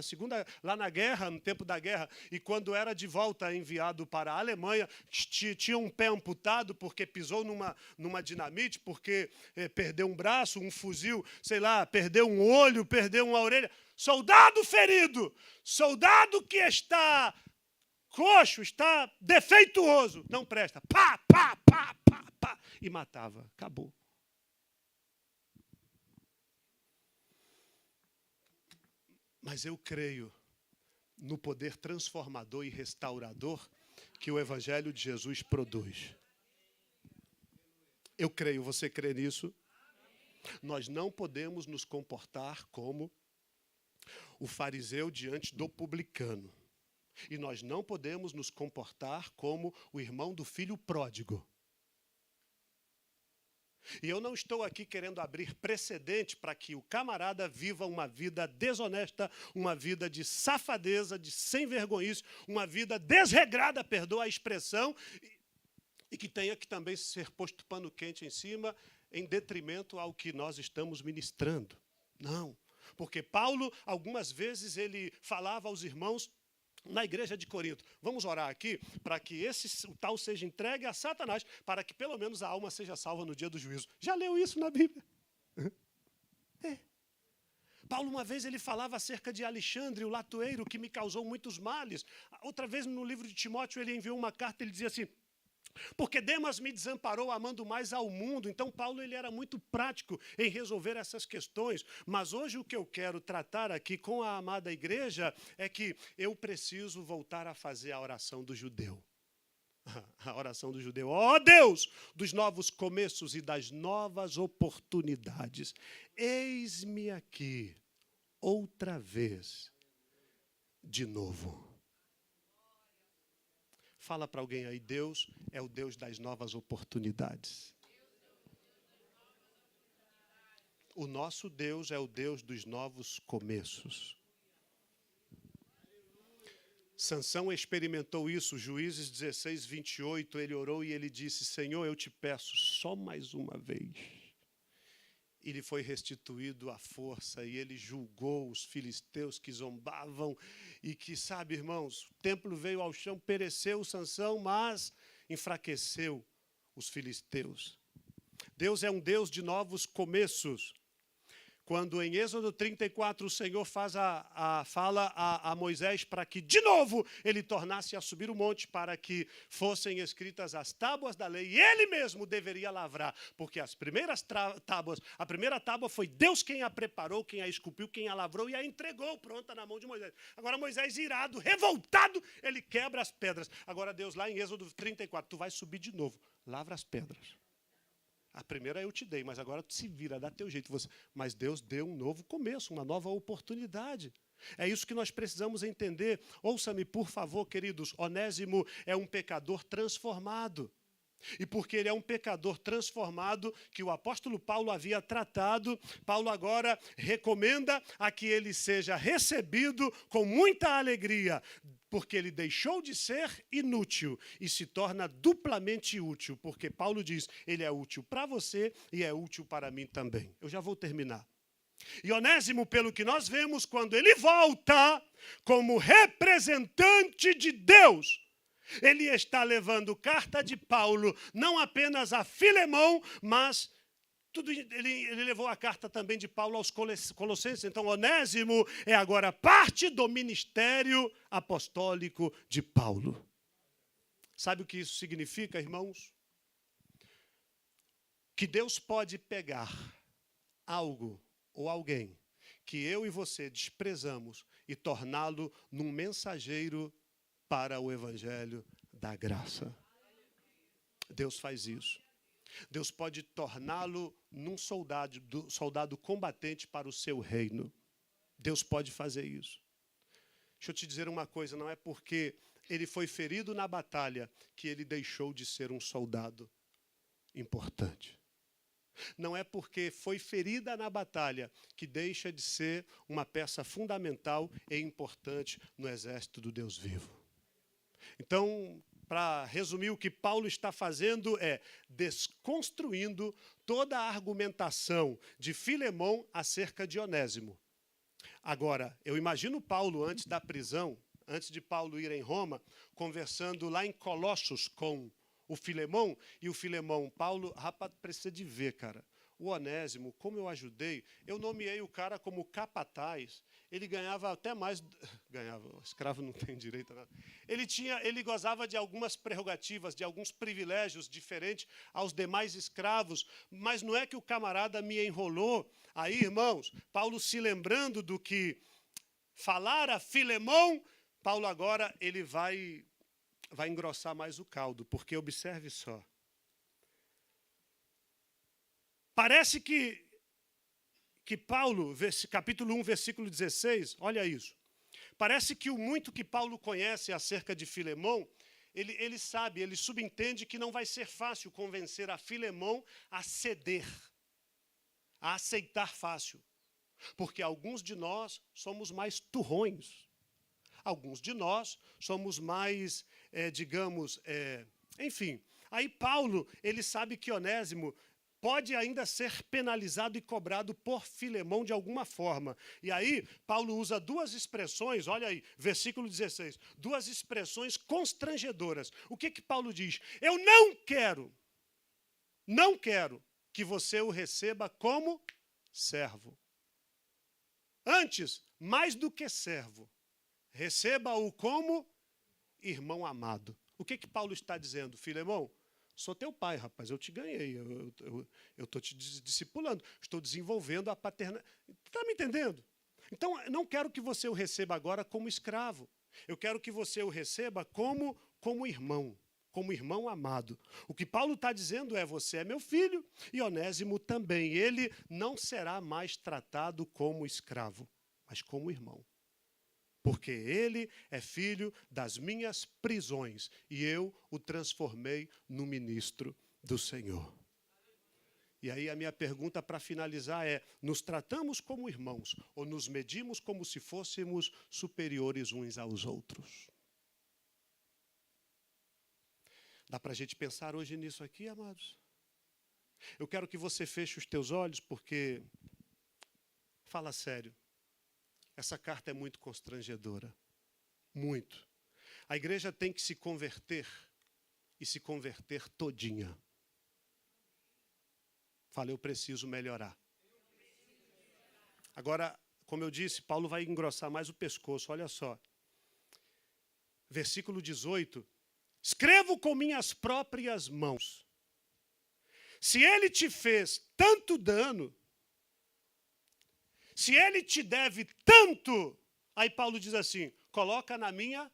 lá na guerra, no tempo da guerra, e quando era de volta enviado para a Alemanha, tinha um pé amputado porque pisou numa dinamite, porque perdeu um braço, um fuzil, sei lá, perdeu um olho, perdeu uma orelha. Soldado ferido, soldado que está coxo, está defeituoso, não presta. Pá, pá, pá, pá, pá. E matava. Acabou. Mas eu creio no poder transformador e restaurador que o Evangelho de Jesus produz. Eu creio, você crê nisso? Nós não podemos nos comportar como o fariseu diante do publicano. E nós não podemos nos comportar como o irmão do filho pródigo. E eu não estou aqui querendo abrir precedente para que o camarada viva uma vida desonesta, uma vida de safadeza, de sem vergonhice, uma vida desregrada, perdoa a expressão, e que tenha que também ser posto pano quente em cima, em detrimento ao que nós estamos ministrando. Não, porque Paulo, algumas vezes, ele falava aos irmãos na igreja de Corinto: vamos orar aqui para que o tal seja entregue a Satanás, para que pelo menos a alma seja salva no dia do juízo. Já leu isso na Bíblia? É. Paulo, uma vez, ele falava acerca de Alexandre, o latoeiro, que me causou muitos males. Outra vez, no livro de Timóteo, ele enviou uma carta, ele dizia assim: porque Demas me desamparou amando mais ao mundo. Então, Paulo, ele era muito prático em resolver essas questões. Mas hoje o que eu quero tratar aqui com a amada igreja é que eu preciso voltar a fazer a oração do judeu. A oração do judeu: ó Deus dos novos começos e das novas oportunidades, eis-me aqui outra vez, de novo. Fala para alguém aí: Deus é o Deus das novas oportunidades. O nosso Deus é o Deus dos novos começos. Sansão experimentou isso. Juízes 16, 28, ele orou e ele disse: Senhor, eu te peço só mais uma vez. E lhe foi restituído a força e ele julgou os filisteus que zombavam e que, sabe, irmãos, o templo veio ao chão, pereceu Sansão, mas enfraqueceu os filisteus. Deus é um Deus de novos começos. Quando em Êxodo 34 o Senhor fala a Moisés para que de novo ele tornasse a subir o monte para que fossem escritas as tábuas da lei, e ele mesmo deveria lavrar, porque as primeiras tábuas, a primeira tábua foi Deus quem a preparou, quem a esculpiu, quem a lavrou e a entregou pronta na mão de Moisés. Agora Moisés, irado, revoltado, ele quebra as pedras. Agora Deus, lá em Êxodo 34, tu vai subir de novo, lavra as pedras. A primeira eu te dei, mas agora tu se vira, dá teu jeito. Mas Deus deu um novo começo, uma nova oportunidade. É isso que nós precisamos entender. Ouça-me, por favor, queridos. Onésimo é um pecador transformado. E porque ele é um pecador transformado, que o apóstolo Paulo havia tratado, Paulo agora recomenda a que ele seja recebido com muita alegria, porque ele deixou de ser inútil e se torna duplamente útil, porque Paulo diz: ele é útil para você e é útil para mim também. Eu já vou terminar. E Onésimo, pelo que nós vemos, quando ele volta como representante de Deus, ele está levando carta de Paulo, não apenas a Filemão, mas ele levou a carta também de Paulo aos Colossenses. Então, Onésimo é agora parte do ministério apostólico de Paulo. Sabe o que isso significa, irmãos? Que Deus pode pegar algo ou alguém que eu e você desprezamos e torná-lo num mensageiro para o evangelho da graça. Deus faz isso. Deus pode torná-lo num soldado combatente para o seu reino. Deus pode fazer isso. Deixa eu te dizer uma coisa: não é porque ele foi ferido na batalha que ele deixou de ser um soldado importante. Não é porque foi ferida na batalha que deixa de ser uma peça fundamental e importante no exército do Deus vivo. Então, para resumir, o que Paulo está fazendo é desconstruindo toda a argumentação de Filemão acerca de Onésimo. Agora, eu imagino Paulo antes da prisão, antes de Paulo ir em Roma, conversando lá em Colossos com o Filemão, e o Filemão: Paulo, rapaz, precisa de ver, cara. O Onésimo, como eu ajudei, eu nomeei o cara como capataz. Ele ganhava até mais. Ganhava, escravo não tem direito a nada. Ele gozava de algumas prerrogativas, de alguns privilégios diferentes aos demais escravos, mas não é que o camarada me enrolou. Aí, irmãos, Paulo, se lembrando do que falara Filemão, Paulo agora ele vai engrossar mais o caldo, porque observe só. Parece que Paulo, capítulo 1, versículo 16, olha isso. Parece que o muito que Paulo conhece acerca de Filemão, ele sabe, ele subentende que não vai ser fácil convencer a Filemão a ceder, a aceitar fácil. Porque alguns de nós somos mais turrões. Alguns de nós somos mais, enfim, Aí Paulo, ele sabe que Onésimo pode ainda ser penalizado e cobrado por Filemão de alguma forma. E aí, Paulo usa duas expressões, olha aí, versículo 16, duas expressões constrangedoras. O que Paulo diz? Eu não quero que você o receba como servo. Antes, mais do que servo, receba-o como irmão amado. O que Paulo está dizendo? Filemão, sou teu pai, rapaz, eu te ganhei, eu estou te discipulando, estou desenvolvendo a paternidade. Está me entendendo? Então, não quero que você o receba agora como escravo. Eu quero que você o receba como irmão amado. O que Paulo está dizendo é, você é meu filho, e Onésimo também. Ele não será mais tratado como escravo, mas como irmão. Porque ele é filho das minhas prisões e eu o transformei no ministro do Senhor. E aí a minha pergunta para finalizar é, nos tratamos como irmãos ou nos medimos como se fôssemos superiores uns aos outros? Dá para a gente pensar hoje nisso aqui, amados? Eu quero que você feche os teus olhos porque, fala sério, essa carta é muito constrangedora. Muito. A igreja tem que se converter e se converter todinha. Falei, eu preciso melhorar. Agora, como eu disse, Paulo vai engrossar mais o pescoço, olha só. Versículo 18. Escrevo com minhas próprias mãos. Se ele te fez tanto dano, se ele te deve tanto, aí Paulo diz assim, coloca na minha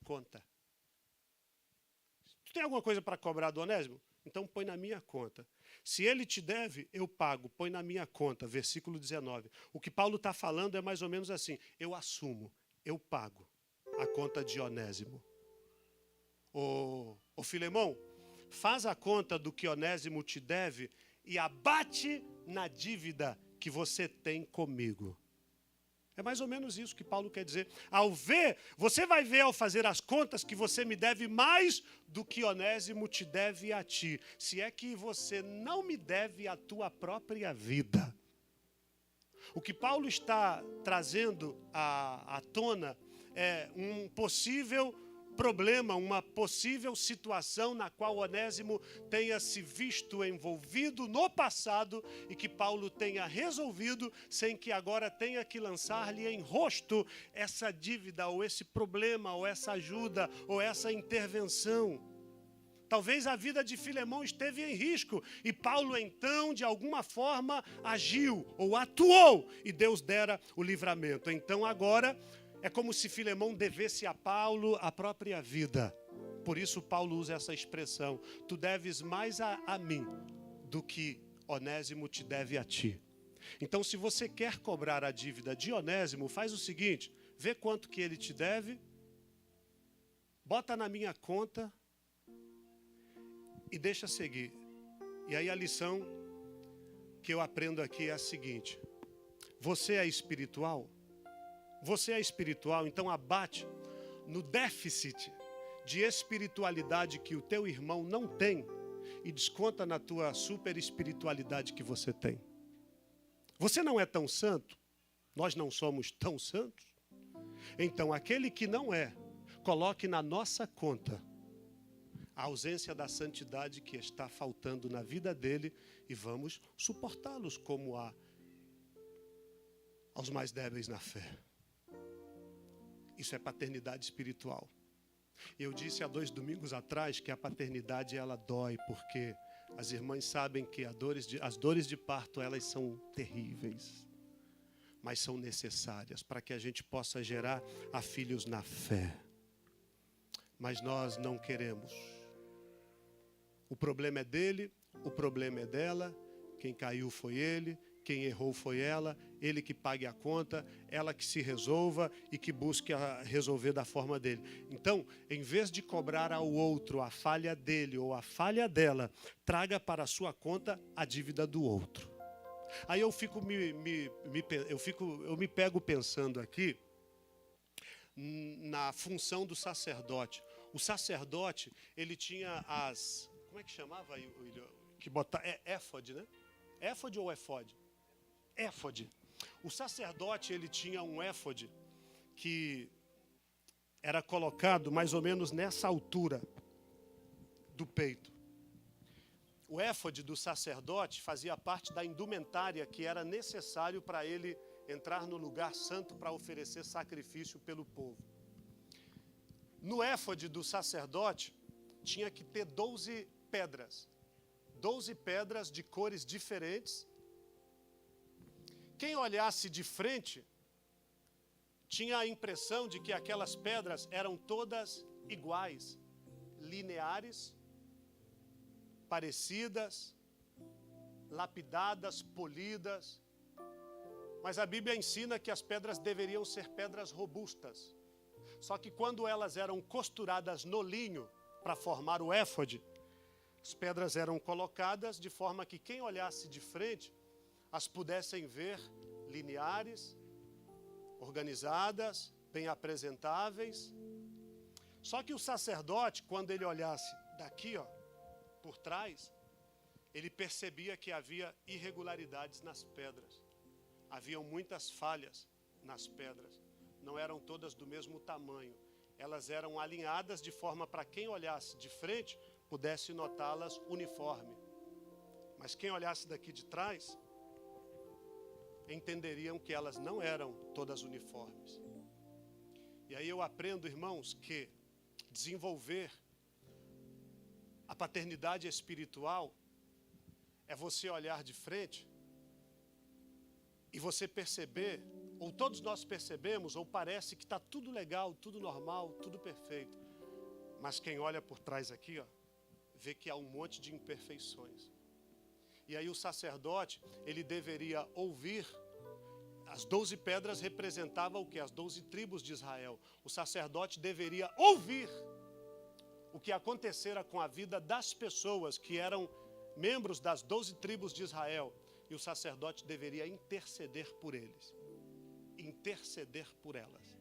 conta. Tu tem alguma coisa para cobrar do Onésimo? Então põe na minha conta. Se ele te deve, eu pago, põe na minha conta. Versículo 19. O que Paulo está falando é mais ou menos assim, eu assumo, eu pago a conta de Onésimo. Ô Filemão, faz a conta do que Onésimo te deve e abate na dívida que você tem comigo. É mais ou menos isso que Paulo quer dizer. Você vai ver ao fazer as contas que você me deve mais do que Onésimo te deve a ti. Se é que você não me deve a tua própria vida. O que Paulo está trazendo à tona é um possível problema, uma possível situação na qual Onésimo tenha se visto envolvido no passado e que Paulo tenha resolvido sem que agora tenha que lançar-lhe em rosto essa dívida, ou esse problema, ou essa ajuda, ou essa intervenção. Talvez a vida de Filemão esteve em risco e Paulo então, de alguma forma, agiu ou atuou e Deus dera o livramento. Então agora é como se Filemão devesse a Paulo a própria vida. Por isso Paulo usa essa expressão, tu deves mais a mim do que Onésimo te deve a ti. Então se você quer cobrar a dívida de Onésimo, faz o seguinte, vê quanto que ele te deve, bota na minha conta e deixa seguir. E aí a lição que eu aprendo aqui é a seguinte, você é espiritual? Você é espiritual, então abate no déficit de espiritualidade que o teu irmão não tem e desconta na tua super espiritualidade que você tem. Você não é tão santo? Nós não somos tão santos? Então, aquele que não é, coloque na nossa conta a ausência da santidade que está faltando na vida dele e vamos suportá-los como aos mais débeis na fé. Isso é paternidade espiritual. Eu disse há 2 domingos atrás que a paternidade ela dói, porque as irmãs sabem que as dores de parto elas são terríveis, mas são necessárias para que a gente possa gerar a filhos na fé. Mas nós não queremos. O problema é dele, o problema é dela, quem caiu foi ele, quem errou foi ela, ele que pague a conta, ela que se resolva e que busque resolver da forma dele. Então, em vez de cobrar ao outro a falha dele ou a falha dela, traga para a sua conta a dívida do outro. Aí eu me pego pensando aqui na função do sacerdote. O sacerdote, ele tinha as... Como é que chamava aí? Que botar, éfode, né? Éfode ou éfode? Éfode. O sacerdote, ele tinha um éfode que era colocado mais ou menos nessa altura do peito. O éfode do sacerdote fazia parte da indumentária que era necessário para ele entrar no lugar santo para oferecer sacrifício pelo povo. No éfode do sacerdote tinha que ter 12 pedras. 12 pedras de cores diferentes. Quem olhasse de frente tinha a impressão de que aquelas pedras eram todas iguais, lineares, parecidas, lapidadas, polidas. Mas a Bíblia ensina que as pedras deveriam ser pedras robustas. Só que quando elas eram costuradas no linho para formar o éfode, as pedras eram colocadas de forma que quem olhasse de frente as pudessem ver lineares, organizadas, bem apresentáveis. Só que o sacerdote, quando ele olhasse daqui, por trás, ele percebia que havia irregularidades nas pedras. Haviam muitas falhas nas pedras. Não eram todas do mesmo tamanho. Elas eram alinhadas de forma para quem olhasse de frente pudesse notá-las uniforme. Mas quem olhasse daqui de trás entenderiam que elas não eram todas uniformes. E aí eu aprendo, irmãos, que desenvolver a paternidade espiritual é você olhar de frente e você perceber, ou todos nós percebemos, ou parece que está tudo legal, tudo normal, tudo perfeito. Mas quem olha por trás aqui, vê que há um monte de imperfeições. E aí o sacerdote, ele deveria ouvir. As 12 pedras representavam o quê? As 12 tribos de Israel. O sacerdote deveria ouvir o que acontecera com a vida das pessoas que eram membros das 12 tribos de Israel. E o sacerdote deveria interceder por eles. Interceder por elas.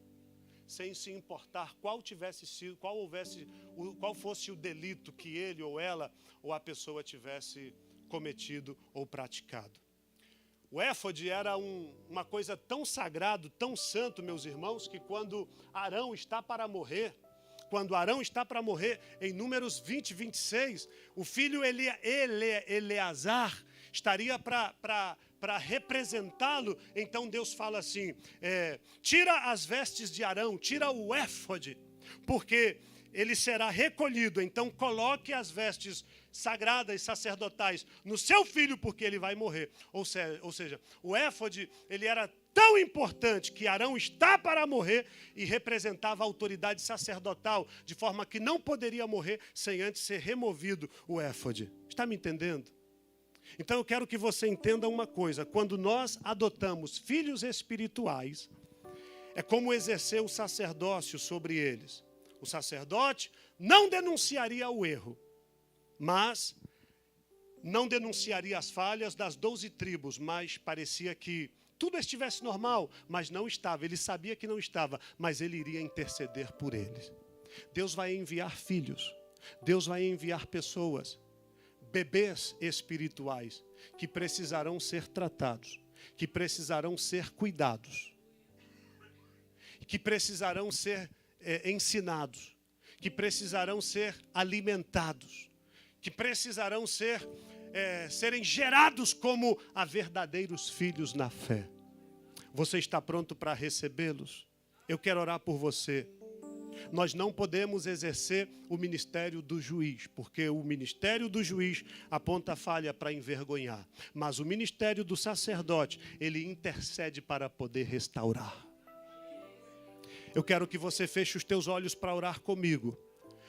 Sem se importar qual fosse o delito que ele ou ela ou a pessoa tivesse cometido ou praticado. O éfode era uma coisa tão sagrado, tão santo, meus irmãos, que quando Arão está para morrer, em Números 20, 26, o filho Eleazar estaria para representá-lo. Então Deus fala assim, tira as vestes de Arão, tira o éfode, porque ele será recolhido. Então coloque as vestes sagradas, sacerdotais, no seu filho, porque ele vai morrer. Ou seja, o éfode, ele era tão importante que Arão está para morrer e representava a autoridade sacerdotal, de forma que não poderia morrer sem antes ser removido o éfode. Está me entendendo? Então eu quero que você entenda uma coisa. Quando nós adotamos filhos espirituais, é como exercer o sacerdócio sobre eles. O sacerdote não denunciaria o erro, mas não denunciaria as falhas das 12 tribos, mas parecia que tudo estivesse normal, mas não estava. Ele sabia que não estava, mas ele iria interceder por eles. Deus vai enviar filhos, Deus vai enviar pessoas, bebês espirituais, que precisarão ser tratados, que precisarão ser cuidados, que precisarão ser ensinados, que precisarão ser alimentados, que precisarão serem gerados como a verdadeiros filhos na fé. Você está pronto para recebê-los? Eu quero orar por você. Nós não podemos exercer o ministério do juiz, porque o ministério do juiz aponta a falha para envergonhar. Mas o ministério do sacerdote, ele intercede para poder restaurar. Eu quero que você feche os teus olhos para orar comigo.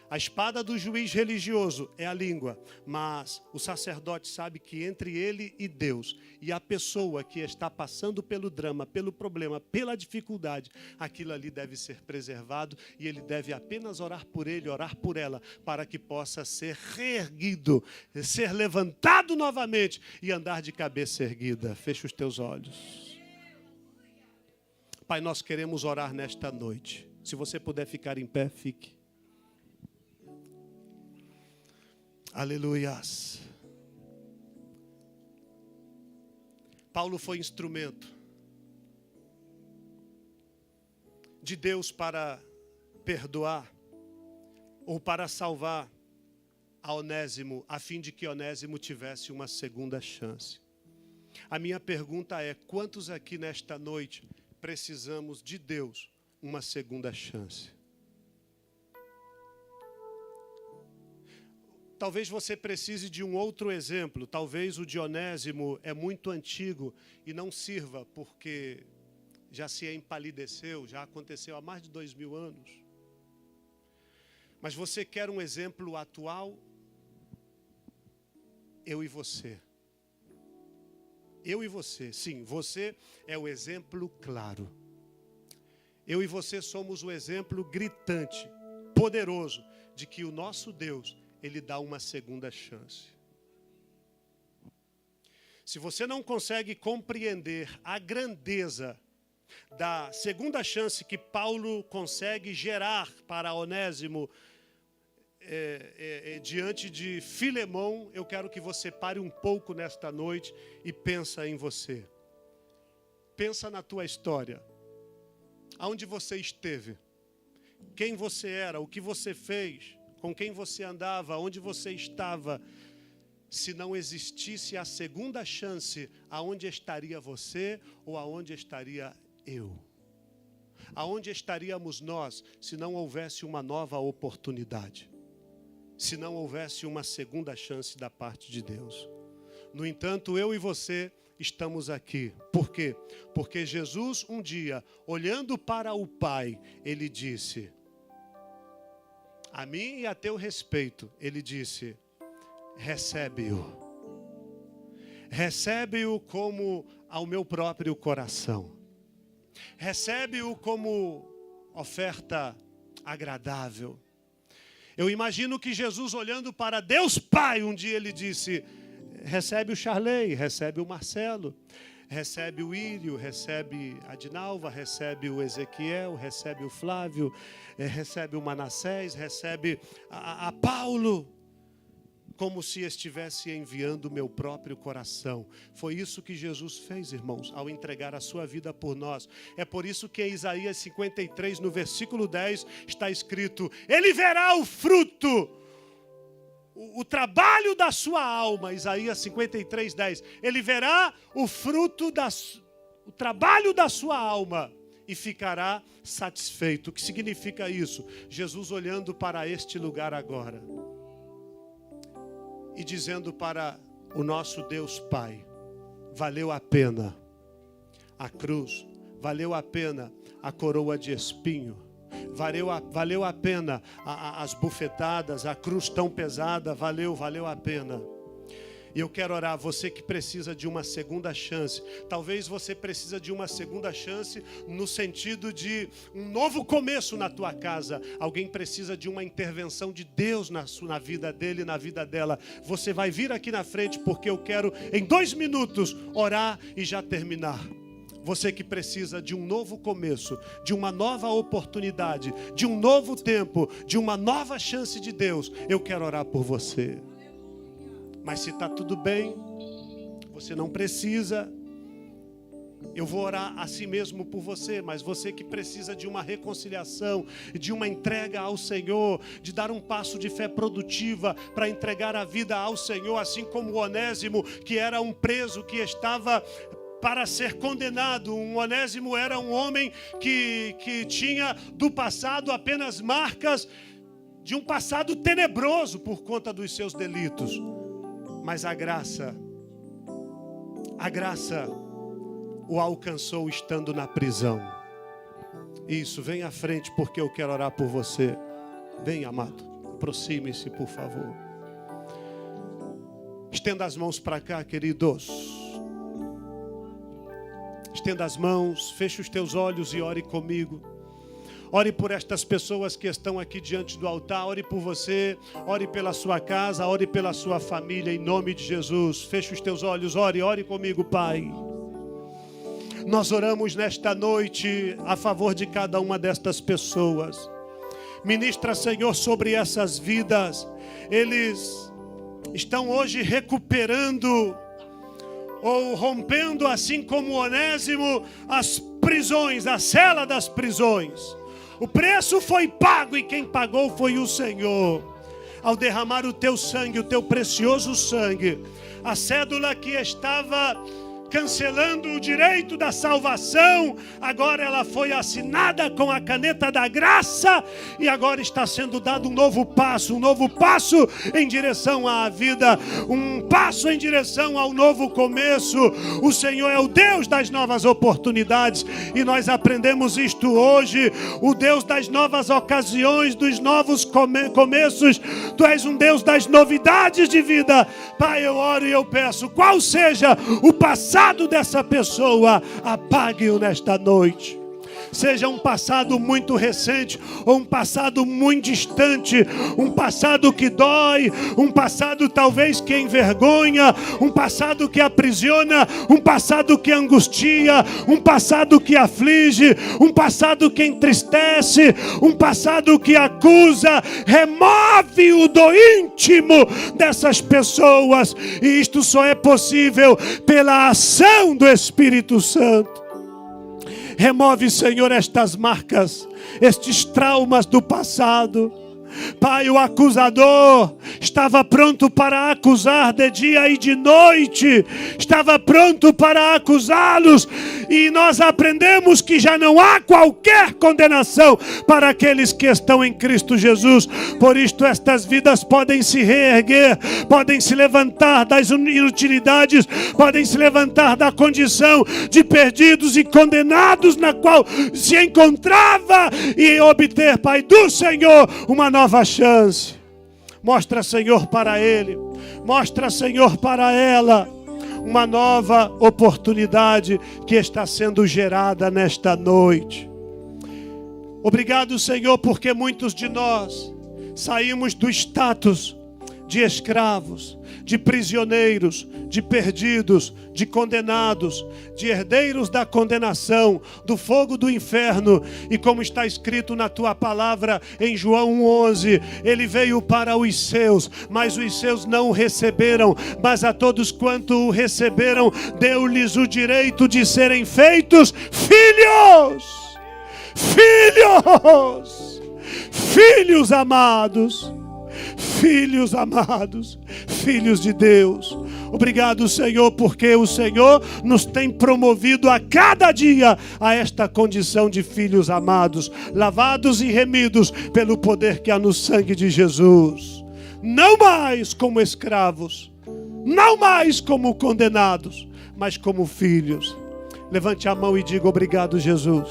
A espada do juiz religioso é a língua, mas o sacerdote sabe que entre ele e Deus e a pessoa que está passando pelo drama, pelo problema, pela dificuldade, aquilo ali deve ser preservado e ele deve apenas orar por ele, orar por ela, para que possa ser reerguido, ser levantado novamente e andar de cabeça erguida. Feche os teus olhos. Pai, nós queremos orar nesta noite. Se você puder ficar em pé, fique. Aleluias. Paulo foi instrumento de Deus para perdoar ou para salvar a Onésimo, a fim de que Onésimo tivesse uma segunda chance. A minha pergunta é: quantos aqui nesta noite precisamos de Deus uma segunda chance? Talvez você precise de um outro exemplo. Talvez o de Onésimo é muito antigo e não sirva porque já se empalideceu, já aconteceu há mais de 2000 anos. Mas você quer um exemplo atual? Eu e você. Eu e você, sim, você é o exemplo claro. Eu e você somos o exemplo gritante, poderoso, de que o nosso Deus, Ele dá uma segunda chance. Se você não consegue compreender a grandeza da segunda chance que Paulo consegue gerar para Onésimo diante de Filemão, eu quero que você pare um pouco nesta noite e pensa em você. Pensa na tua história. Aonde você esteve? Quem você era? O que você fez? Com quem você andava? Onde você estava? Se não existisse a segunda chance, aonde estaria você ou aonde estaria eu? Aonde estaríamos nós se não houvesse uma nova oportunidade? Se não houvesse uma segunda chance da parte de Deus? No entanto, eu e você estamos aqui. Por quê? Porque Jesus um dia, olhando para o Pai, Ele disse: a mim e a teu respeito, Ele disse: recebe-o. Recebe-o como ao meu próprio coração. Recebe-o como oferta agradável. Eu imagino que Jesus, olhando para Deus Pai, um dia Ele disse: recebe o Charley, recebe o Marcelo, recebe o Írio, recebe a Dinalva, recebe o Ezequiel, recebe o Flávio, recebe o Manassés, recebe a Paulo, como se estivesse enviando o meu próprio coração. Foi isso que Jesus fez, irmãos, ao entregar a sua vida por nós. É por isso que em Isaías 53, no versículo 10, está escrito: Ele verá o fruto, o trabalho da sua alma. Isaías 53, 10. Ele verá o fruto, o trabalho da sua alma e ficará satisfeito. O que significa isso? Jesus olhando para este lugar agora e dizendo para o nosso Deus Pai: valeu a pena a cruz, valeu a pena a coroa de espinho, valeu a pena as bufetadas, a cruz tão pesada, valeu a pena. E eu quero orar, você que precisa de uma segunda chance. Talvez você precisa de uma segunda chance no sentido de um novo começo na tua casa. Alguém precisa de uma intervenção de Deus na vida dele, na vida dela. Você vai vir aqui na frente porque eu quero em 2 minutos orar e já terminar. Você que precisa de um novo começo, de uma nova oportunidade, de um novo tempo, de uma nova chance de Deus, eu quero orar por você. Mas se está tudo bem, você não precisa, eu vou orar a si mesmo por você. Mas você que precisa de uma reconciliação, de uma entrega ao Senhor, de dar um passo de fé produtiva para entregar a vida ao Senhor, assim como o Onésimo, que era um preso que estava para ser condenado. Um Onésimo era um homem que tinha do passado apenas marcas de um passado tenebroso por conta dos seus delitos. Mas a graça o alcançou estando na prisão. Isso, vem à frente porque eu quero orar por você. Vem, amado, aproxime-se, por favor. Estenda as mãos para cá, queridos. Estenda as mãos, feche os teus olhos e ore comigo. Ore por estas pessoas que estão aqui diante do altar. Ore por você, ore pela sua casa, ore pela sua família, em nome de Jesus. Feche os teus olhos, ore comigo, Pai. Nós oramos nesta noite a favor de cada uma destas pessoas. Ministra, Senhor, sobre essas vidas. Eles estão hoje recuperando ou rompendo, assim como Onésimo, as prisões, a cela das prisões. O preço foi pago e quem pagou foi o Senhor. Ao derramar o teu sangue, o teu precioso sangue, a cédula que estava cancelando o direito da salvação, agora ela foi assinada com a caneta da graça e agora está sendo dado um novo passo em direção à vida, um passo em direção ao novo começo. O Senhor é o Deus das novas oportunidades e nós aprendemos isto hoje, o Deus das novas ocasiões, dos novos começos. Tu és um Deus das novidades de vida. Pai, eu oro e eu peço, qual seja o passado dessa pessoa, apague-o nesta noite. Seja um passado muito recente ou um passado muito distante, um passado que dói, um passado talvez que envergonha, um passado que aprisiona, um passado que angustia, um passado que aflige, um passado que entristece, um passado que acusa. Remove-o do íntimo dessas pessoas, e isto só é possível pela ação do Espírito Santo. Remove, Senhor, estas marcas, estes traumas do passado. Pai, o acusador estava pronto para acusar de dia e de noite, estava pronto para acusá-los, e nós aprendemos que já não há qualquer condenação para aqueles que estão em Cristo Jesus. Por isto estas vidas podem se reerguer, podem se levantar das inutilidades, podem se levantar da condição de perdidos e condenados na qual se encontrava, e obter, Pai, do Senhor uma nova chance. Mostra, Senhor, para ele, mostra, Senhor, para ela, uma nova oportunidade que está sendo gerada nesta noite. Obrigado, Senhor, porque muitos de nós saímos do status de escravos, de prisioneiros, de perdidos, de condenados, de herdeiros da condenação, do fogo do inferno. E como está escrito na tua palavra em João 1,11, ele veio para os seus, mas os seus não o receberam, mas a todos quanto o receberam, deu-lhes o direito de serem feitos filhos. Filhos! Filhos amados! Filhos amados, filhos de Deus. Obrigado, Senhor, porque o Senhor nos tem promovido a cada dia a esta condição de filhos amados, lavados e remidos pelo poder que há no sangue de Jesus. Não mais como escravos, não mais como condenados, mas como filhos. Levante a mão e diga: obrigado, Jesus,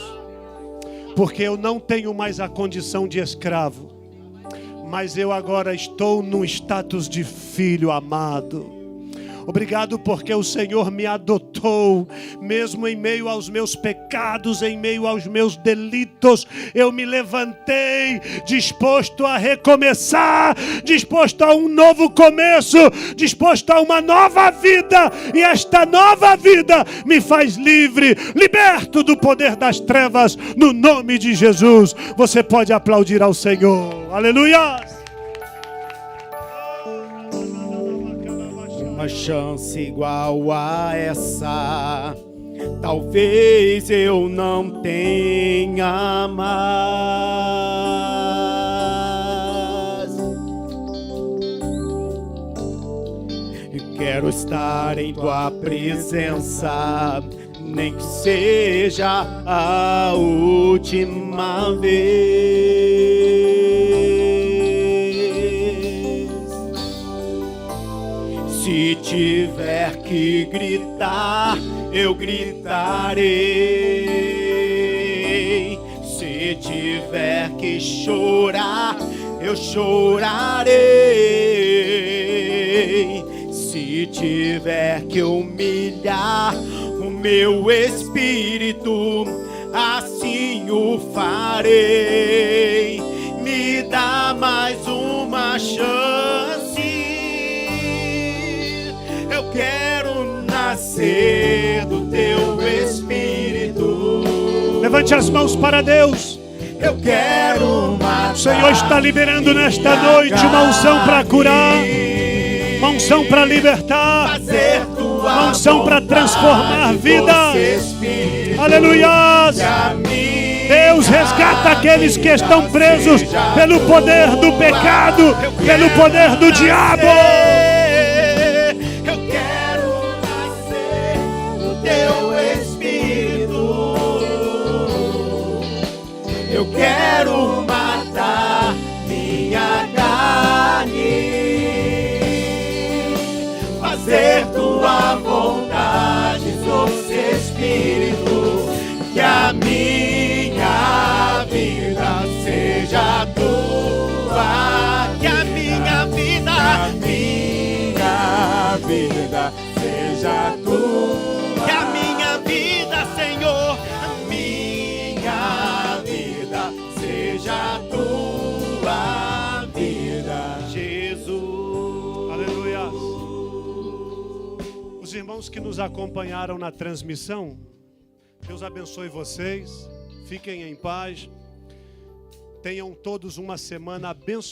porque eu não tenho mais a condição de escravo, mas eu agora estou num status de filho amado. Obrigado porque o Senhor me adotou, mesmo em meio aos meus pecados, em meio aos meus delitos. Eu me levantei disposto a recomeçar, disposto a um novo começo, disposto a uma nova vida. E esta nova vida me faz livre, liberto do poder das trevas, no nome de Jesus. Você pode aplaudir ao Senhor. Aleluia! Uma chance igual a essa, talvez eu não tenha mais. Eu quero estar em tua presença, nem que seja a última vez. Se tiver que gritar, eu gritarei. Se tiver que chorar, eu chorarei. Se tiver que humilhar o meu espírito, assim o farei. Me dá mais uma chance. Eu quero nascer do teu Espírito. Levante as mãos para Deus. Eu quero matar. O Senhor está liberando nesta noite uma unção para curar, uma unção para libertar, fazer tua uma unção para transformar vontade, vidas. doce Espírito, Aleluias! que a minha Deus resgata aqueles que estão presos pelo poder do pecado, pelo poder do diabo. Eu quero nascer do teu Espírito. Eu quero matar minha carne, fazer tua vontade, doce Espírito, que a minha vida seja tua, que a minha vida seja tua, que a minha vida, Senhor, a minha vida seja tua vida, Jesus. Aleluia. Os irmãos que nos acompanharam na transmissão, Deus abençoe vocês. Fiquem em paz. Tenham todos uma semana abençoada.